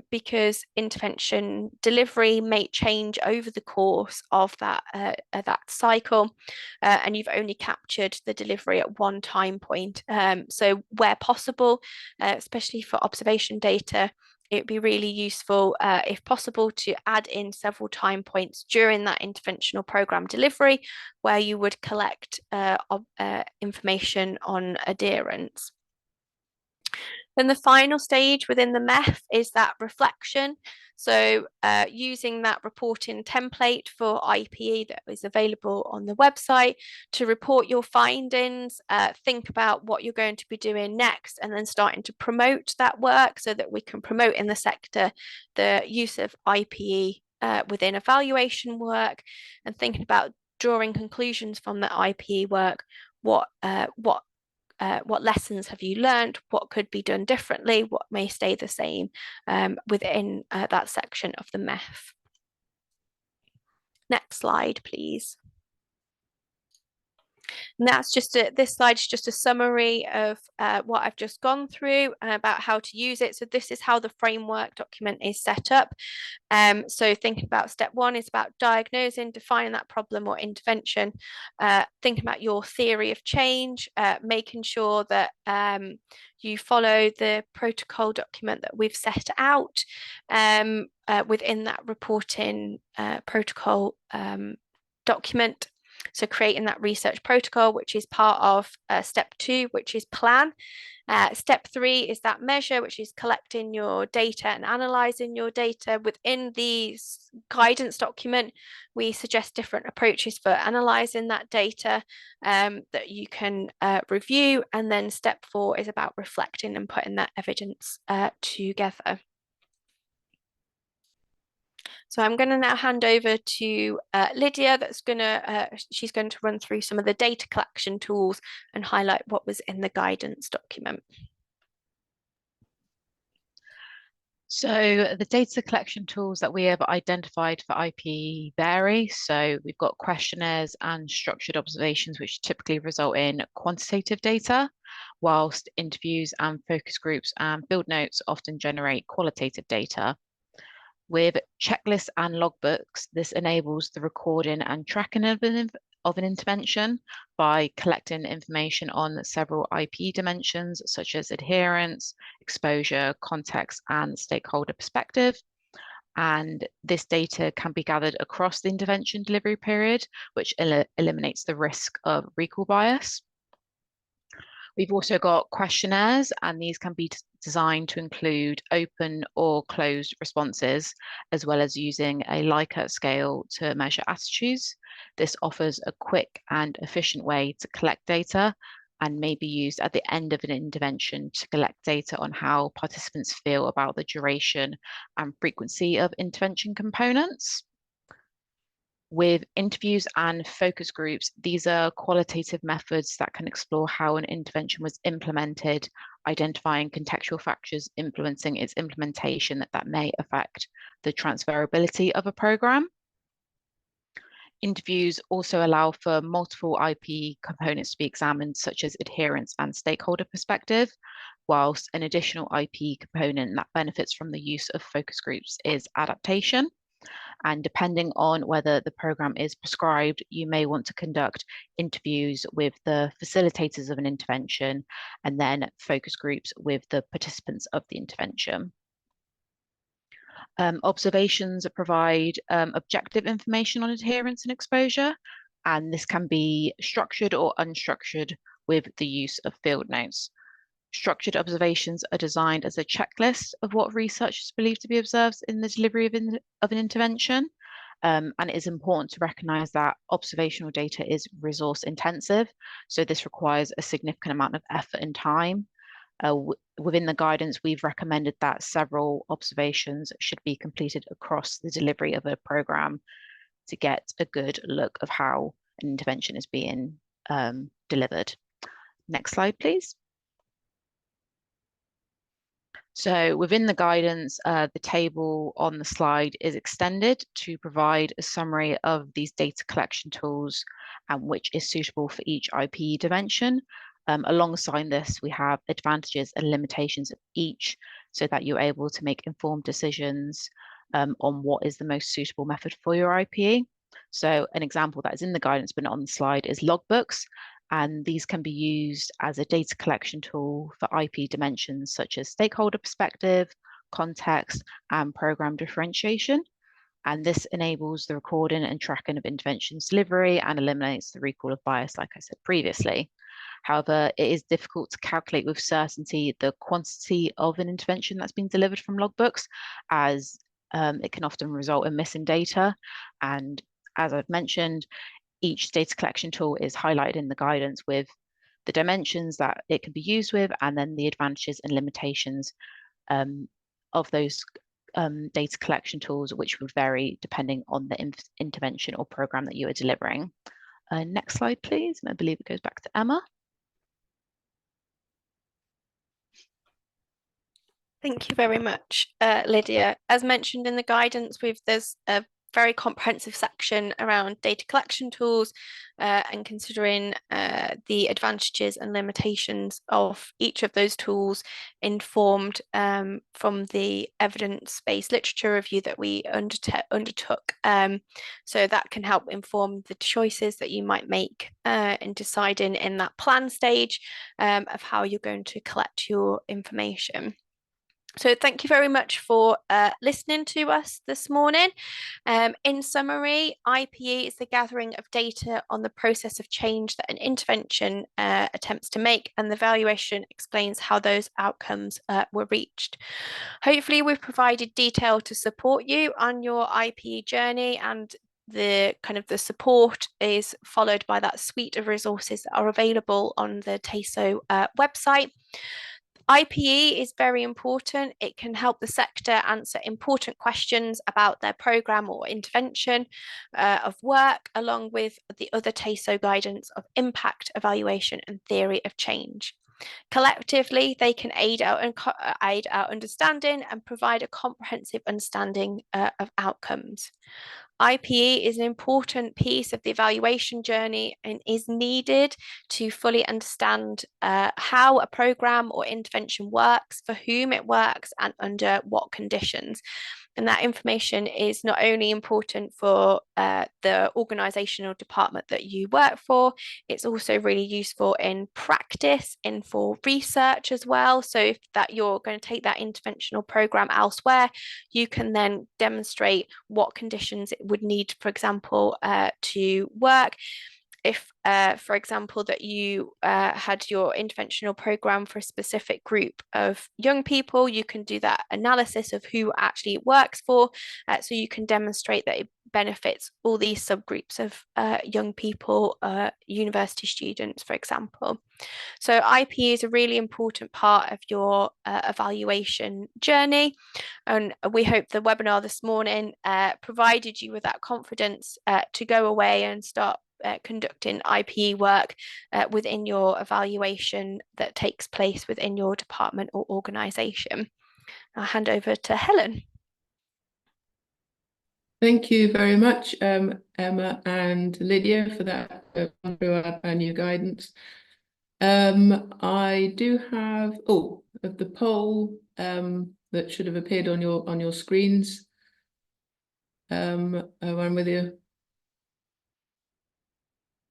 because intervention delivery may change over the course of that cycle, and you've only captured the delivery at one time point. So where possible, especially for observation data, it would be really useful, if possible, to add in several time points during that interventional program delivery where you would collect information on adherence. Then the final stage within the MEF is that reflection. So using that reporting template for IPE that is available on the website to report your findings, think about what you're going to be doing next, and then starting to promote that work so that we can promote in the sector the use of IPE within evaluation work, and thinking about drawing conclusions from the IPE work. What lessons have you learned? What could be done differently? What may stay the same within that section of the MEF? Next slide, please. And that's just this slide is just a summary of what I've just gone through and about how to use it. So this is how the framework document is set up. So thinking about step 1 is about diagnosing, defining that problem or intervention, thinking about your theory of change, making sure that you follow the protocol document that we've set out within that reporting protocol document. So creating that research protocol, which is part of step 2, which is plan. Step 3 is that measure, which is collecting your data and analysing your data. Within the guidance document, we suggest different approaches for analysing that data that you can review. And then step 4 is about reflecting and putting that evidence together. So I'm going to now hand over to Lydia. She's going to run through some of the data collection tools and highlight what was in the guidance document. So the data collection tools that we have identified for IPE vary. So we've got questionnaires and structured observations, which typically result in quantitative data, whilst interviews and focus groups and field notes often generate qualitative data. With checklists and logbooks, this enables the recording and tracking of an intervention by collecting information on several IPE dimensions, such as adherence, exposure, context, and stakeholder perspective. And this data can be gathered across the intervention delivery period, which eliminates the risk of recall bias. We've also got questionnaires, and these can be designed to include open or closed responses, as well as using a Likert scale to measure attitudes. This offers a quick and efficient way to collect data and may be used at the end of an intervention to collect data on how participants feel about the duration and frequency of intervention components. With interviews and focus groups, these are qualitative methods that can explore how an intervention was implemented, identifying contextual factors influencing its implementation that may affect the transferability of a program. Interviews also allow for multiple IP components to be examined, such as adherence and stakeholder perspective, whilst an additional IP component that benefits from the use of focus groups is adaptation. And depending on whether the program is prescribed, you may want to conduct interviews with the facilitators of an intervention and then focus groups with the participants of the intervention. Observations provide objective information on adherence and exposure, and this can be structured or unstructured with the use of field notes. Structured observations are designed as a checklist of what research is believed to be observed in the delivery of an intervention, And it is important to recognise that observational data is resource intensive. So this requires a significant amount of effort and time. Within the guidance, we've recommended that several observations should be completed across the delivery of a programme to get a good look of how an intervention is being delivered. Next slide, please. So within the guidance, the table on the slide is extended to provide a summary of these data collection tools and which is suitable for each IPE dimension. Alongside this, we have advantages and limitations of each so that you're able to make informed decisions on what is the most suitable method for your IPE. So an example that is in the guidance but not on the slide is logbooks. And these can be used as a data collection tool for IP dimensions such as stakeholder perspective, context, and program differentiation. And this enables the recording and tracking of interventions delivery and eliminates the recall of bias, like I said previously. However, it is difficult to calculate with certainty the quantity of an intervention that's been delivered from logbooks, as it can often result in missing data. And as I've mentioned, each data collection tool is highlighted in the guidance with the dimensions that it can be used with, and then the advantages and limitations of those data collection tools, which would vary depending on the intervention or program that you are delivering. Next slide, please. I believe it goes back to Emma. Thank you very much, Lydia. As mentioned in the guidance, there's a very comprehensive section around data collection tools and considering the advantages and limitations of each of those tools informed from the evidence-based literature review that we undertook. So that can help inform the choices that you might make in deciding in that plan stage of how you're going to collect your information. So thank you very much for listening to us this morning. In summary, IPE is the gathering of data on the process of change that an intervention attempts to make, and the valuation explains how those outcomes were reached. Hopefully, we've provided detail to support you on your IPE journey, and the support is followed by that suite of resources that are available on the TASO website. IPE is very important. It can help the sector answer important questions about their programme or intervention of work, along with the other TASO guidance of impact evaluation and theory of change. Collectively, they can aid our understanding and provide a comprehensive understanding of outcomes. IPE is an important piece of the evaluation journey and is needed to fully understand how a programme or intervention works, for whom it works, and under what conditions. And that information is not only important for the organisational department that you work for, it's also really useful in practice and for research as well. So if that you're going to take that interventional programme elsewhere, you can then demonstrate what conditions it would need, for example, to work. If, for example, that you had your interventional program for a specific group of young people, you can do that analysis of who actually it works for, so you can demonstrate that it benefits all these subgroups of young people, university students, for example. So IPE is a really important part of your evaluation journey, and we hope the webinar this morning provided you with that confidence to go away and start conducting IPE work within your evaluation that takes place within your department or organisation. I'll hand over to Helen. Thank you very much, Emma and Lydia, for that through our new guidance. I do have of the poll that should have appeared on your screens. One with you.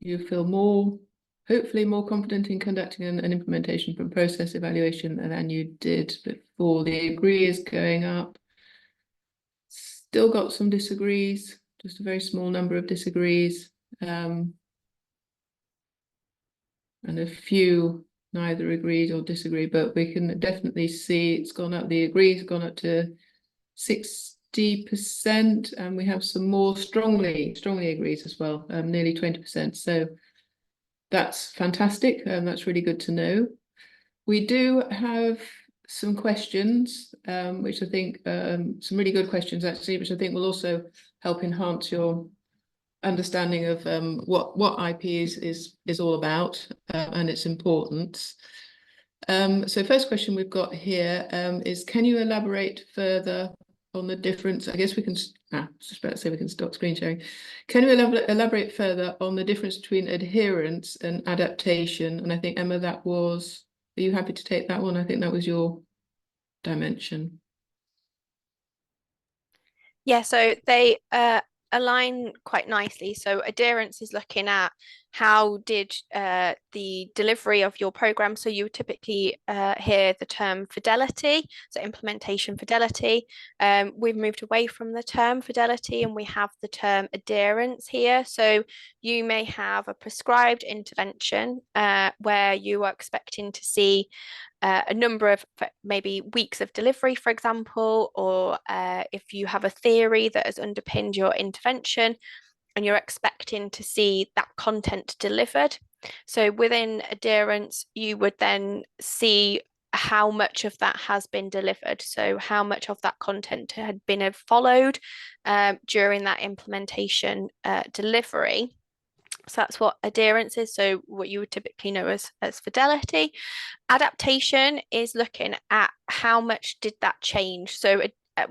You feel hopefully more confident in conducting an implementation from process evaluation than you did before. The agree is going up. Still got some disagrees, just a very small number of disagrees. And a few neither agreed or disagree, but we can definitely see it's gone up. The agrees gone up to 50%, and we have some more strongly agrees as well, nearly 20%. So that's fantastic. That's really good to know. We do have some questions, which I think some really good questions actually, which I think will also help enhance your understanding of what IP is all about and its importance. So first question we've got here is, can you elaborate further on the difference? I guess we can, just about to say we can stop screen sharing. Can you elaborate further on the difference between adherence and adaptation? And I think, Emma, that was, are you happy to take that one? I think that was your dimension. Yeah, so they align quite nicely. So adherence is looking at how did the delivery of your program, so you would typically hear the term fidelity, so implementation fidelity. We've moved away from the term fidelity and we have the term adherence here. So you may have a prescribed intervention where you are expecting to see a number of maybe weeks of delivery, for example, or if you have a theory that has underpinned your intervention and you're expecting to see that content delivered. So within adherence, you would then see how much of that has been delivered. So how much of that content had been followed during that implementation delivery. So that's what adherence is. So what you would typically know as fidelity. Adaptation is looking at how much did that change. So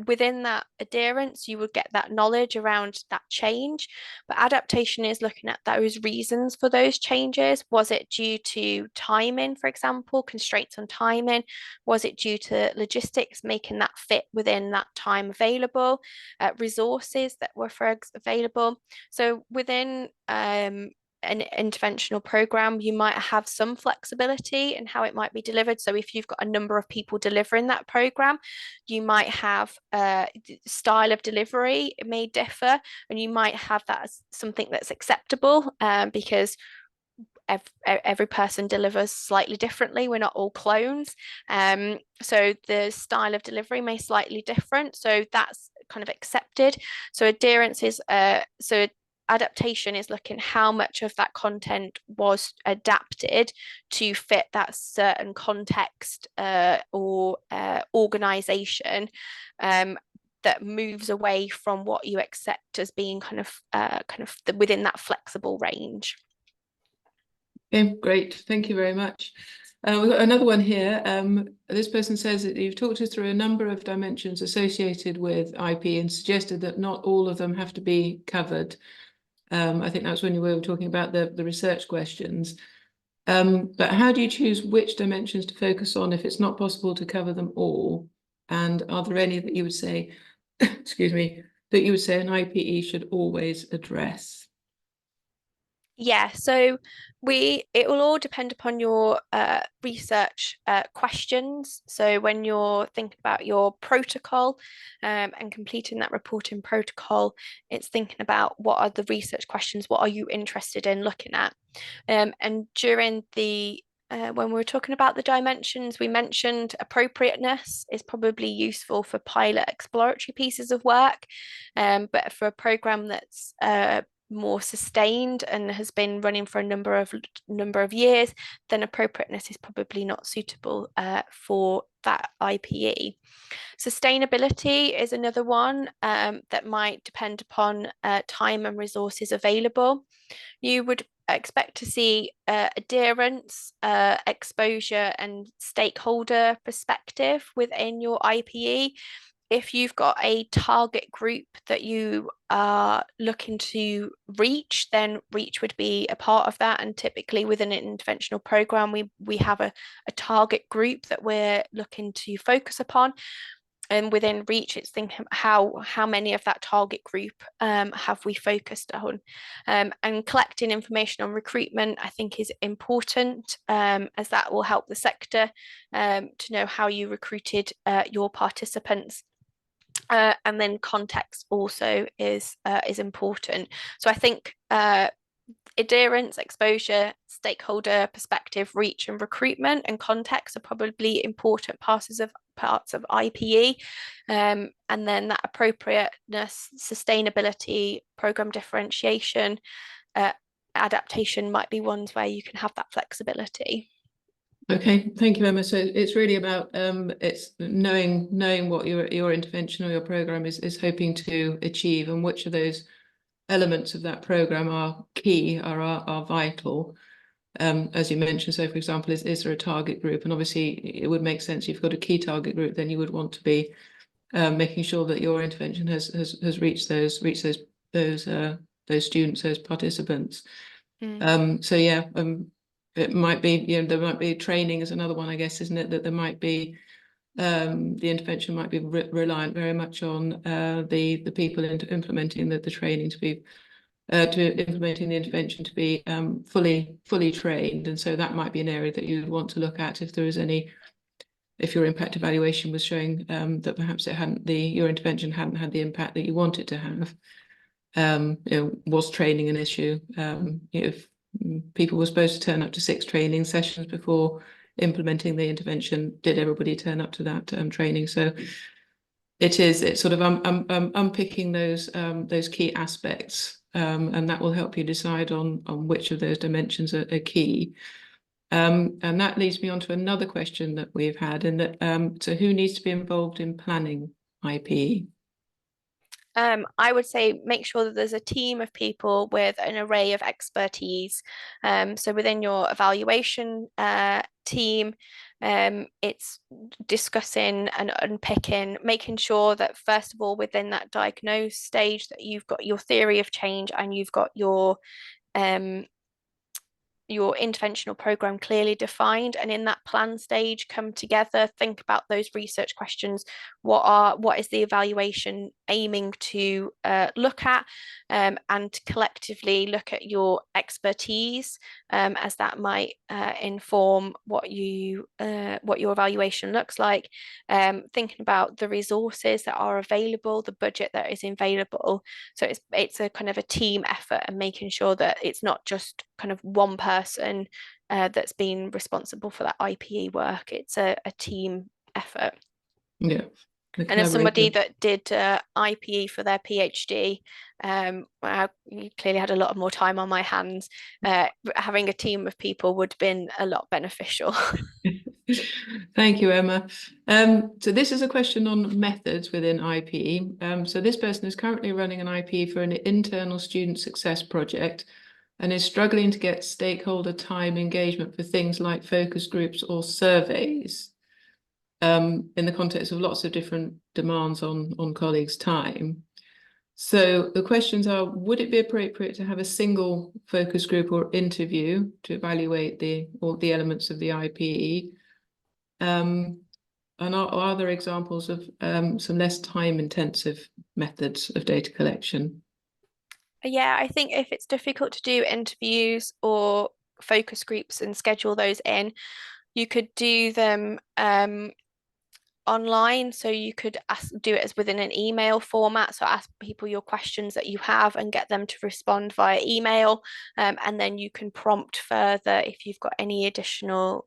within that adherence, you would get that knowledge around that change. But adaptation is looking at those reasons for those changes. Was it due to timing, for example, constraints on timing? Was it due to logistics, making that fit within that time available? Resources that were available. So within an interventional program, you might have some flexibility in how it might be delivered. So if you've got a number of people delivering that program, you might have style of delivery, it may differ, and you might have that as something that's acceptable because every person delivers slightly differently. We're not all clones. So the style of delivery may slightly different. So that's kind of accepted. So adherence is adaptation is looking how much of that content was adapted to fit that certain context or organization that moves away from what you accept as being kind of within that flexible range. Okay, great. Thank you very much. We've got another one here. This person says that you've talked us through a number of dimensions associated with IP and suggested that not all of them have to be covered. I think that's when you were talking about the research questions. But how do you choose which dimensions to focus on if it's not possible to cover them all? And are there any that you would say, excuse me, that you would say an IPE should always address? Yeah, so it will all depend upon your research questions. So when you're thinking about your protocol and completing that reporting protocol, it's thinking about what are the research questions, what are you interested in looking at? And during the when we were talking about the dimensions, we mentioned appropriateness is probably useful for pilot exploratory pieces of work, but for a program that's more sustained and has been running for a number of years, then appropriateness is probably not suitable for that IPE. Sustainability is another one that might depend upon time and resources available. You would expect to see adherence, exposure, and stakeholder perspective within your IPE. If you've got a target group that you are looking to reach, then reach would be a part of that. And typically within an interventional program, we have a target group that we're looking to focus upon. And within reach, it's thinking how many of that target group have we focused on, and collecting information on recruitment I think is important, as that will help the sector to know how you recruited your participants. And then context also is important. So I think Adherence, exposure, stakeholder perspective, reach, and recruitment and context are probably important parts of IPE. And then that appropriateness, sustainability, program differentiation, adaptation might be ones where you can have that flexibility. Okay, thank you, Emma. So it's really about it's knowing what your intervention or your program is hoping to achieve, and which of those elements of that program are key, are vital. As you mentioned, so for example, is there a target group? And obviously it would make sense, if you've got a key target group, then you would want to be making sure that your intervention has reached those students, those participants. So yeah, it might be, there might be training is another one, I guess, isn't it? That there might be the intervention might be reliant very much on the people implementing the training to be implementing the intervention to be fully trained. And so that might be an area that you would want to look at if there is any, if your impact evaluation was showing that perhaps your intervention hadn't had the impact that you want it to have. Was training an issue? If people were supposed to turn up to 6 training sessions before implementing the intervention, did everybody turn up to that training? So it's sort of unpicking those key aspects, and that will help you decide on which of those dimensions are key. And that leads me on to another question that we've had, in that so who needs to be involved in planning IPE? I would say make sure that there's a team of people with an array of expertise. So within your evaluation team, it's discussing and unpicking, making sure that first of all, within that diagnose stage, that you've got your theory of change and you've got your interventional program clearly defined, and in that plan stage come together, think about those research questions. What is the evaluation aiming to look at, and collectively look at your expertise, as that might inform what your evaluation looks like. Thinking about the resources that are available, the budget that is available. So it's a kind of a team effort, and making sure that it's not just kind of one person that's been responsible for that IPE work. It's a team effort. Yeah. And as somebody that did IPE for their PhD, I clearly had a lot more time on my hands. Having a team of people would have been a lot beneficial. Thank you, Emma. So this is a question on methods within IPE. So this person is currently running an IPE for an internal student success project and is struggling to get stakeholder time engagement for things like focus groups or surveys, in the context of lots of different demands on colleagues' time. So the questions are, would it be appropriate to have a single focus group or interview to evaluate all the elements of the IPE? And are there examples of some less time-intensive methods of data collection? Yeah, I think if it's difficult to do interviews or focus groups and schedule those in, you could do them online. So you could do it as within an email format. So ask people your questions that you have and get them to respond via email. And then you can prompt further if you've got any additional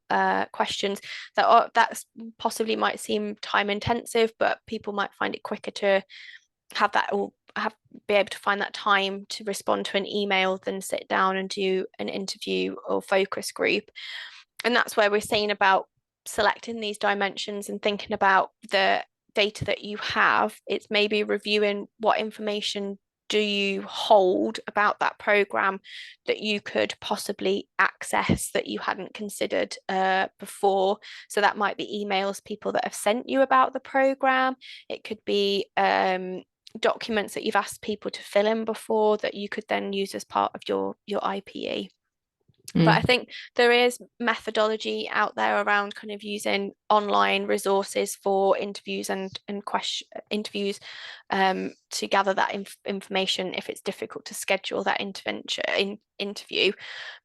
questions that's possibly might seem time intensive, but people might find it quicker to have that, or be able to find that time to respond to an email than sit down and do an interview or focus group. And that's where we're saying about selecting these dimensions and thinking about the data that you have. It's maybe reviewing what information do you hold about that program that you could possibly access that you hadn't considered before. So that might be emails people that have sent you about the program. It could be documents that you've asked people to fill in before that you could then use as part of your IPE. But I think there is methodology out there around kind of using online resources for interviews and interviews to gather that information if it's difficult to schedule that interview.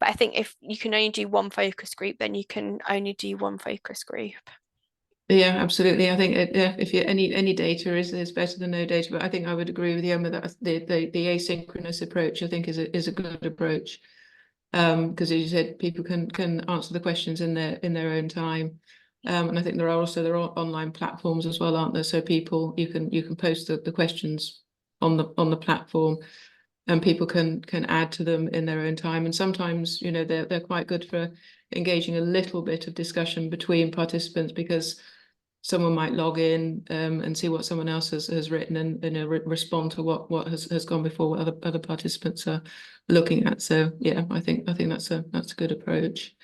But I think if you can only do one focus group, then you can only do one focus group. Yeah, absolutely. I think if you any data is better than no data, but I think I would agree with you that the asynchronous approach I think is a good approach. Because as you said, people can answer the questions in their own time. And I think there are online platforms as well, aren't there? So people you can post the questions on the platform, and people can add to them in their own time. And sometimes, you know, they're quite good for engaging a little bit of discussion between participants, because someone might log in and see what someone else has written, and respond to what has gone before, what other participants are looking at. So yeah, I think that's a good approach.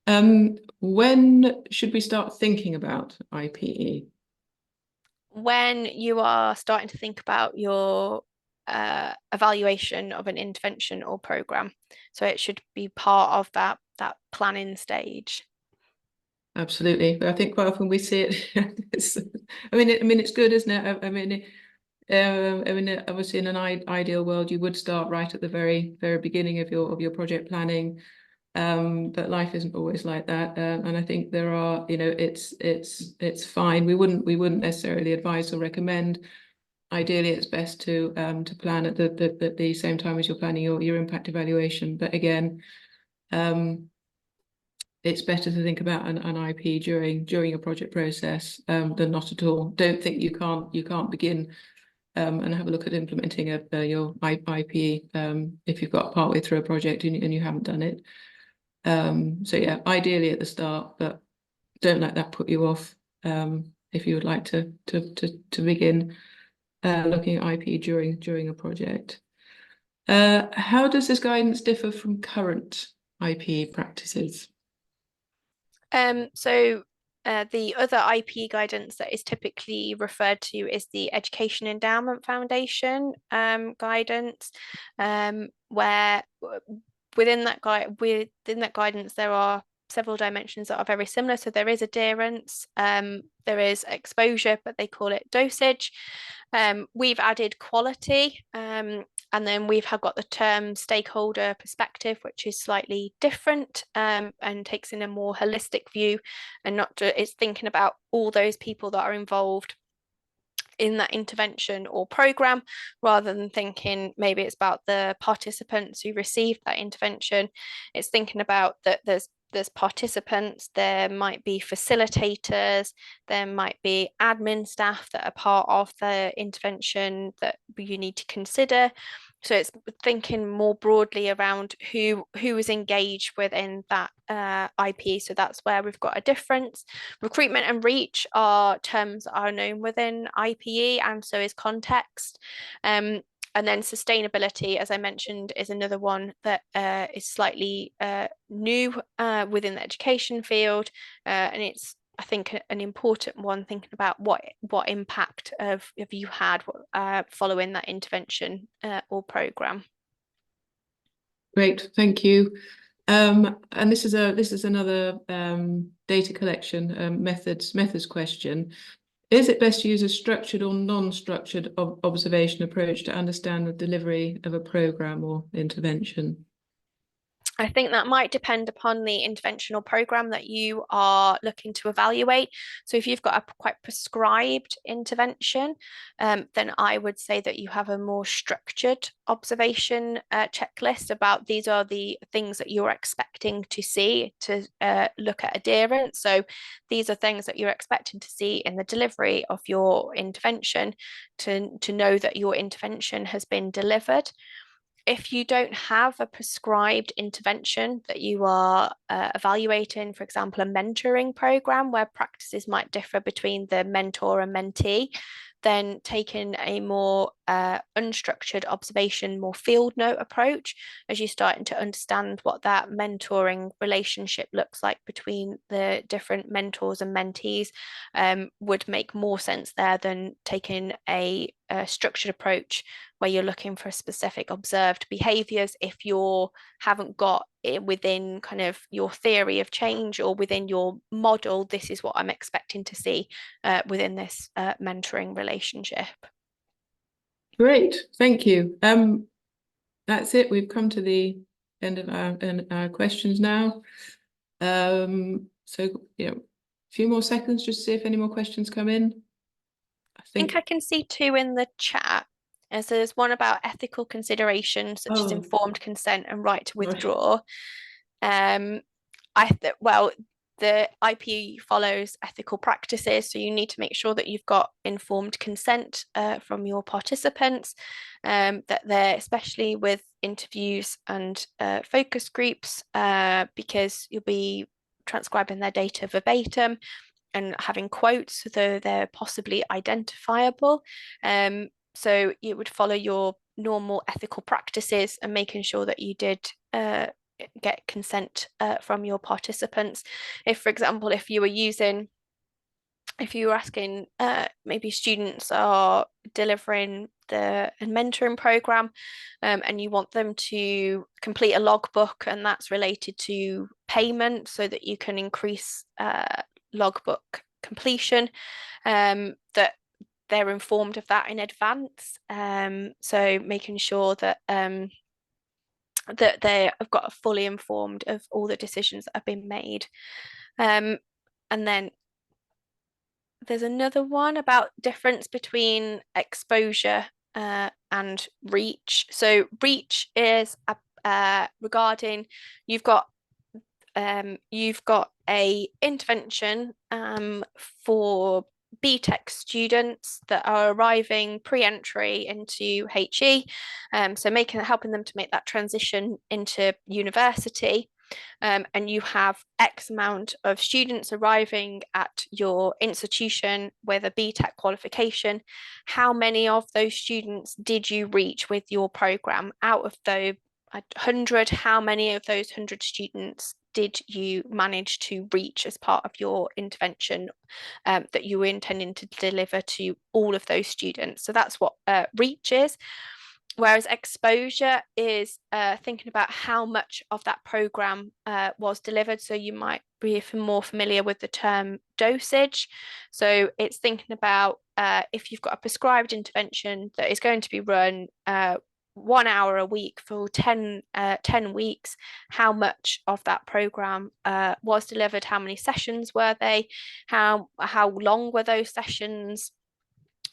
When should we start thinking about IPE? When you are starting to think about your evaluation of an intervention or program, so it should be part of that planning stage. Absolutely, but I think quite often we see it. I mean, it's good, isn't it? I mean, obviously, in an ideal world, you would start right at the very beginning of your project planning, but life isn't always like that. And I think there are, you know, it's fine. We wouldn't necessarily advise or recommend. Ideally, it's best to plan at the same time as you're planning your impact evaluation. But again, it's better to think about an IP during a project process than not at all. Don't think you can't begin and have a look at implementing your IP if you've got partway through a project and you haven't done it. So yeah, ideally at the start, but don't let that put you off if you would like to begin looking at IP during a project. How does this guidance differ from current IP practices? So the other IP guidance that is typically referred to is the Education Endowment Foundation guidance, where within that guidance there are several dimensions that are very similar. So there is adherence, there is exposure, but they call it dosage. We've added quality, and then we've got the term stakeholder perspective, which is slightly different and takes in a more holistic view, and not just, it's thinking about all those people that are involved in that intervention or program, rather than thinking maybe it's about the participants who received that intervention. It's thinking about that there's participants, there might be facilitators, there might be admin staff that are part of the intervention that you need to consider. So it's thinking more broadly around who is engaged within that IP. So that's where we've got a difference. Recruitment and reach are terms that are known within IPE, and so is context. And then sustainability, as I mentioned, is another one that is slightly new within the education field, and it's, I think, an important one, thinking about what impact have you had following that intervention or program. Great, thank you. And this is another data collection methods question. Is it best to use a structured or non-structured observation approach to understand the delivery of a program or intervention? I think that might depend upon the interventional program that you are looking to evaluate. So if you've got a quite prescribed intervention, then I would say that you have a more structured observation checklist about these are the things that you're expecting to see to look at adherence. So these are things that you're expecting to see in the delivery of your intervention to know that your intervention has been delivered. If you don't have a prescribed intervention that you are evaluating, for example, a mentoring program where practices might differ between the mentor and mentee, then taking a more unstructured observation, more field note approach, as you're starting to understand what that mentoring relationship looks like between the different mentors and mentees, would make more sense there than taking a structured approach where you're looking for specific observed behaviors. If you haven't got it within kind of your theory of change or within your model, this is what I'm expecting to see within this mentoring relationship. Great, thank you. That's it. We've come to the end of our questions now. So, you know, few more seconds just to see if any more questions come in. I think I can see two in the chat. And so there's one about ethical considerations such as Oh. informed consent and right to Gosh. withdraw. Well, the IP follows ethical practices, so you need to make sure that you've got informed consent from your participants, that they're, especially with interviews and focus groups, because you'll be transcribing their data verbatim and having quotes, though they're possibly identifiable. So you would follow your normal ethical practices and making sure that you did get consent from your participants. If, for example, if you were asking, maybe students are delivering a mentoring program, and you want them to complete a logbook, and that's related to payment so that you can increase logbook completion, that they're informed of that in advance. So making sure that that they have got fully informed of all the decisions that have been made. And then there's another one about difference between exposure and reach. So reach is regarding you've got a intervention for BTEC students that are arriving pre-entry into HE, so helping them to make that transition into university. And you have X amount of students arriving at your institution with a BTEC qualification. How many of those students did you reach with your program? Out of the 100, how many of those 100 students did you manage to reach as part of your intervention that you were intending to deliver to all of those students? So that's what reach is. Whereas exposure is thinking about how much of that program was delivered. So you might be more familiar with the term dosage. So it's thinking about if you've got a prescribed intervention that is going to be run 1 hour a week for 10 weeks, how much of that program was delivered, how many sessions were they, how long were those sessions?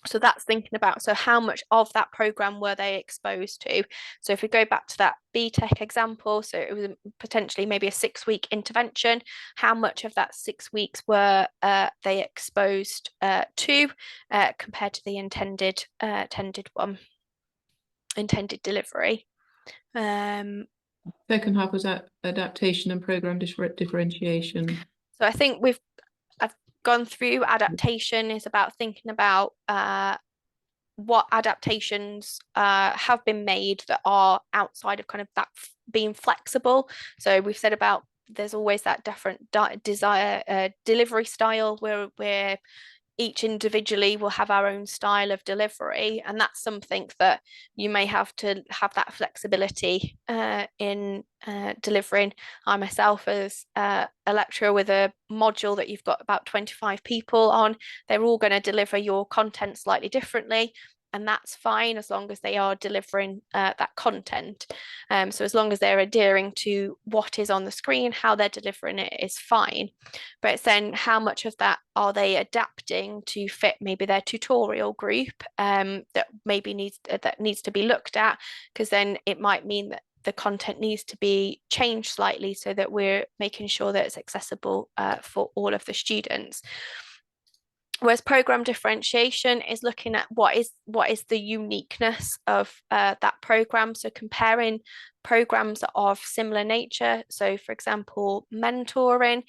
So that's thinking about, so how much of that program were they exposed to? So if we go back to that BTEC example, so it was potentially maybe a 6-week intervention, how much of that 6 weeks were they exposed to compared to the intended delivery. Second half was adaptation and program differentiation. So I think I've gone through adaptation is about thinking about what adaptations have been made that are outside of kind of that being flexible. So we've said about there's always that different delivery style where each individually will have our own style of delivery, and that's something that you may have to have that flexibility in delivering. I myself, as a lecturer with a module that you've got about 25 people on, they're all going to deliver your content slightly differently, and that's fine as long as they are delivering that content. So as long as they're adhering to what is on the screen, how they're delivering it is fine. But it's then how much of that are they adapting to fit maybe their tutorial group that maybe needs to be looked at, because then it might mean that the content needs to be changed slightly so that we're making sure that it's accessible for all of the students. Whereas program differentiation is looking at what is the uniqueness of that program. So comparing programs of similar nature. So for example, mentoring,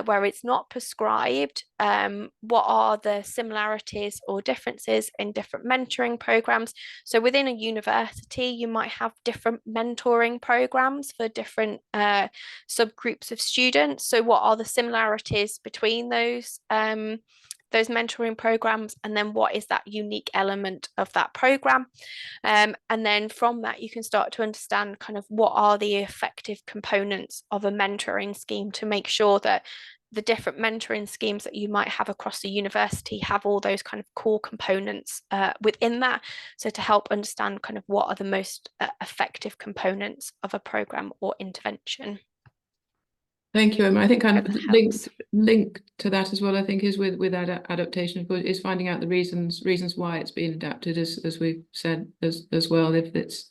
where it's not prescribed, what are the similarities or differences in different mentoring programs? So within a university, you might have different mentoring programs for different subgroups of students. So what are the similarities between those mentoring programs, and then what is that unique element of that program? And then from that, you can start to understand kind of what are the effective components of a mentoring scheme to make sure that the different mentoring schemes that you might have across the university have all those kind of core components within that. So to help understand kind of what are the most effective components of a program or intervention. Thank you, Emma. I think kind of Hope that helps. linked to that as well, I think, is with adaptation, but is finding out the reasons why it's being adapted, as we've said as well. If it's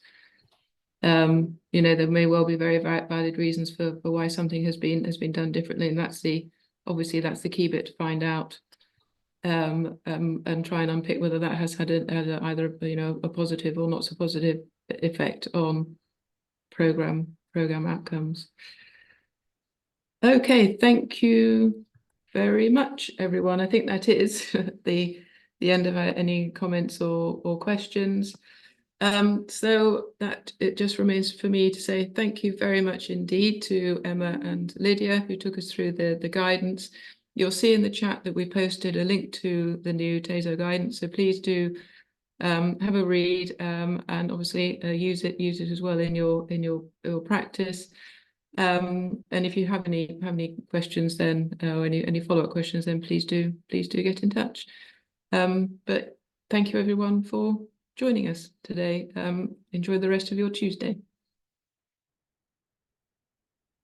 you know, there may well be very valid reasons for why something has been done differently, and that's obviously that's the key bit to find out. And try and unpick whether that has had either you know, a positive or not so positive effect on program outcomes. Okay, thank you very much, everyone. I think that is the end of any comments or questions. So that it just remains for me to say thank you very much indeed to Emma and Lydia, who took us through the guidance. You'll see in the chat that we posted a link to the new TASO guidance, so please do have a read and obviously use it as well in your practice. And if you have any questions, then or any follow-up questions, then please do get in touch. But thank you everyone for joining us today. Enjoy the rest of your Tuesday.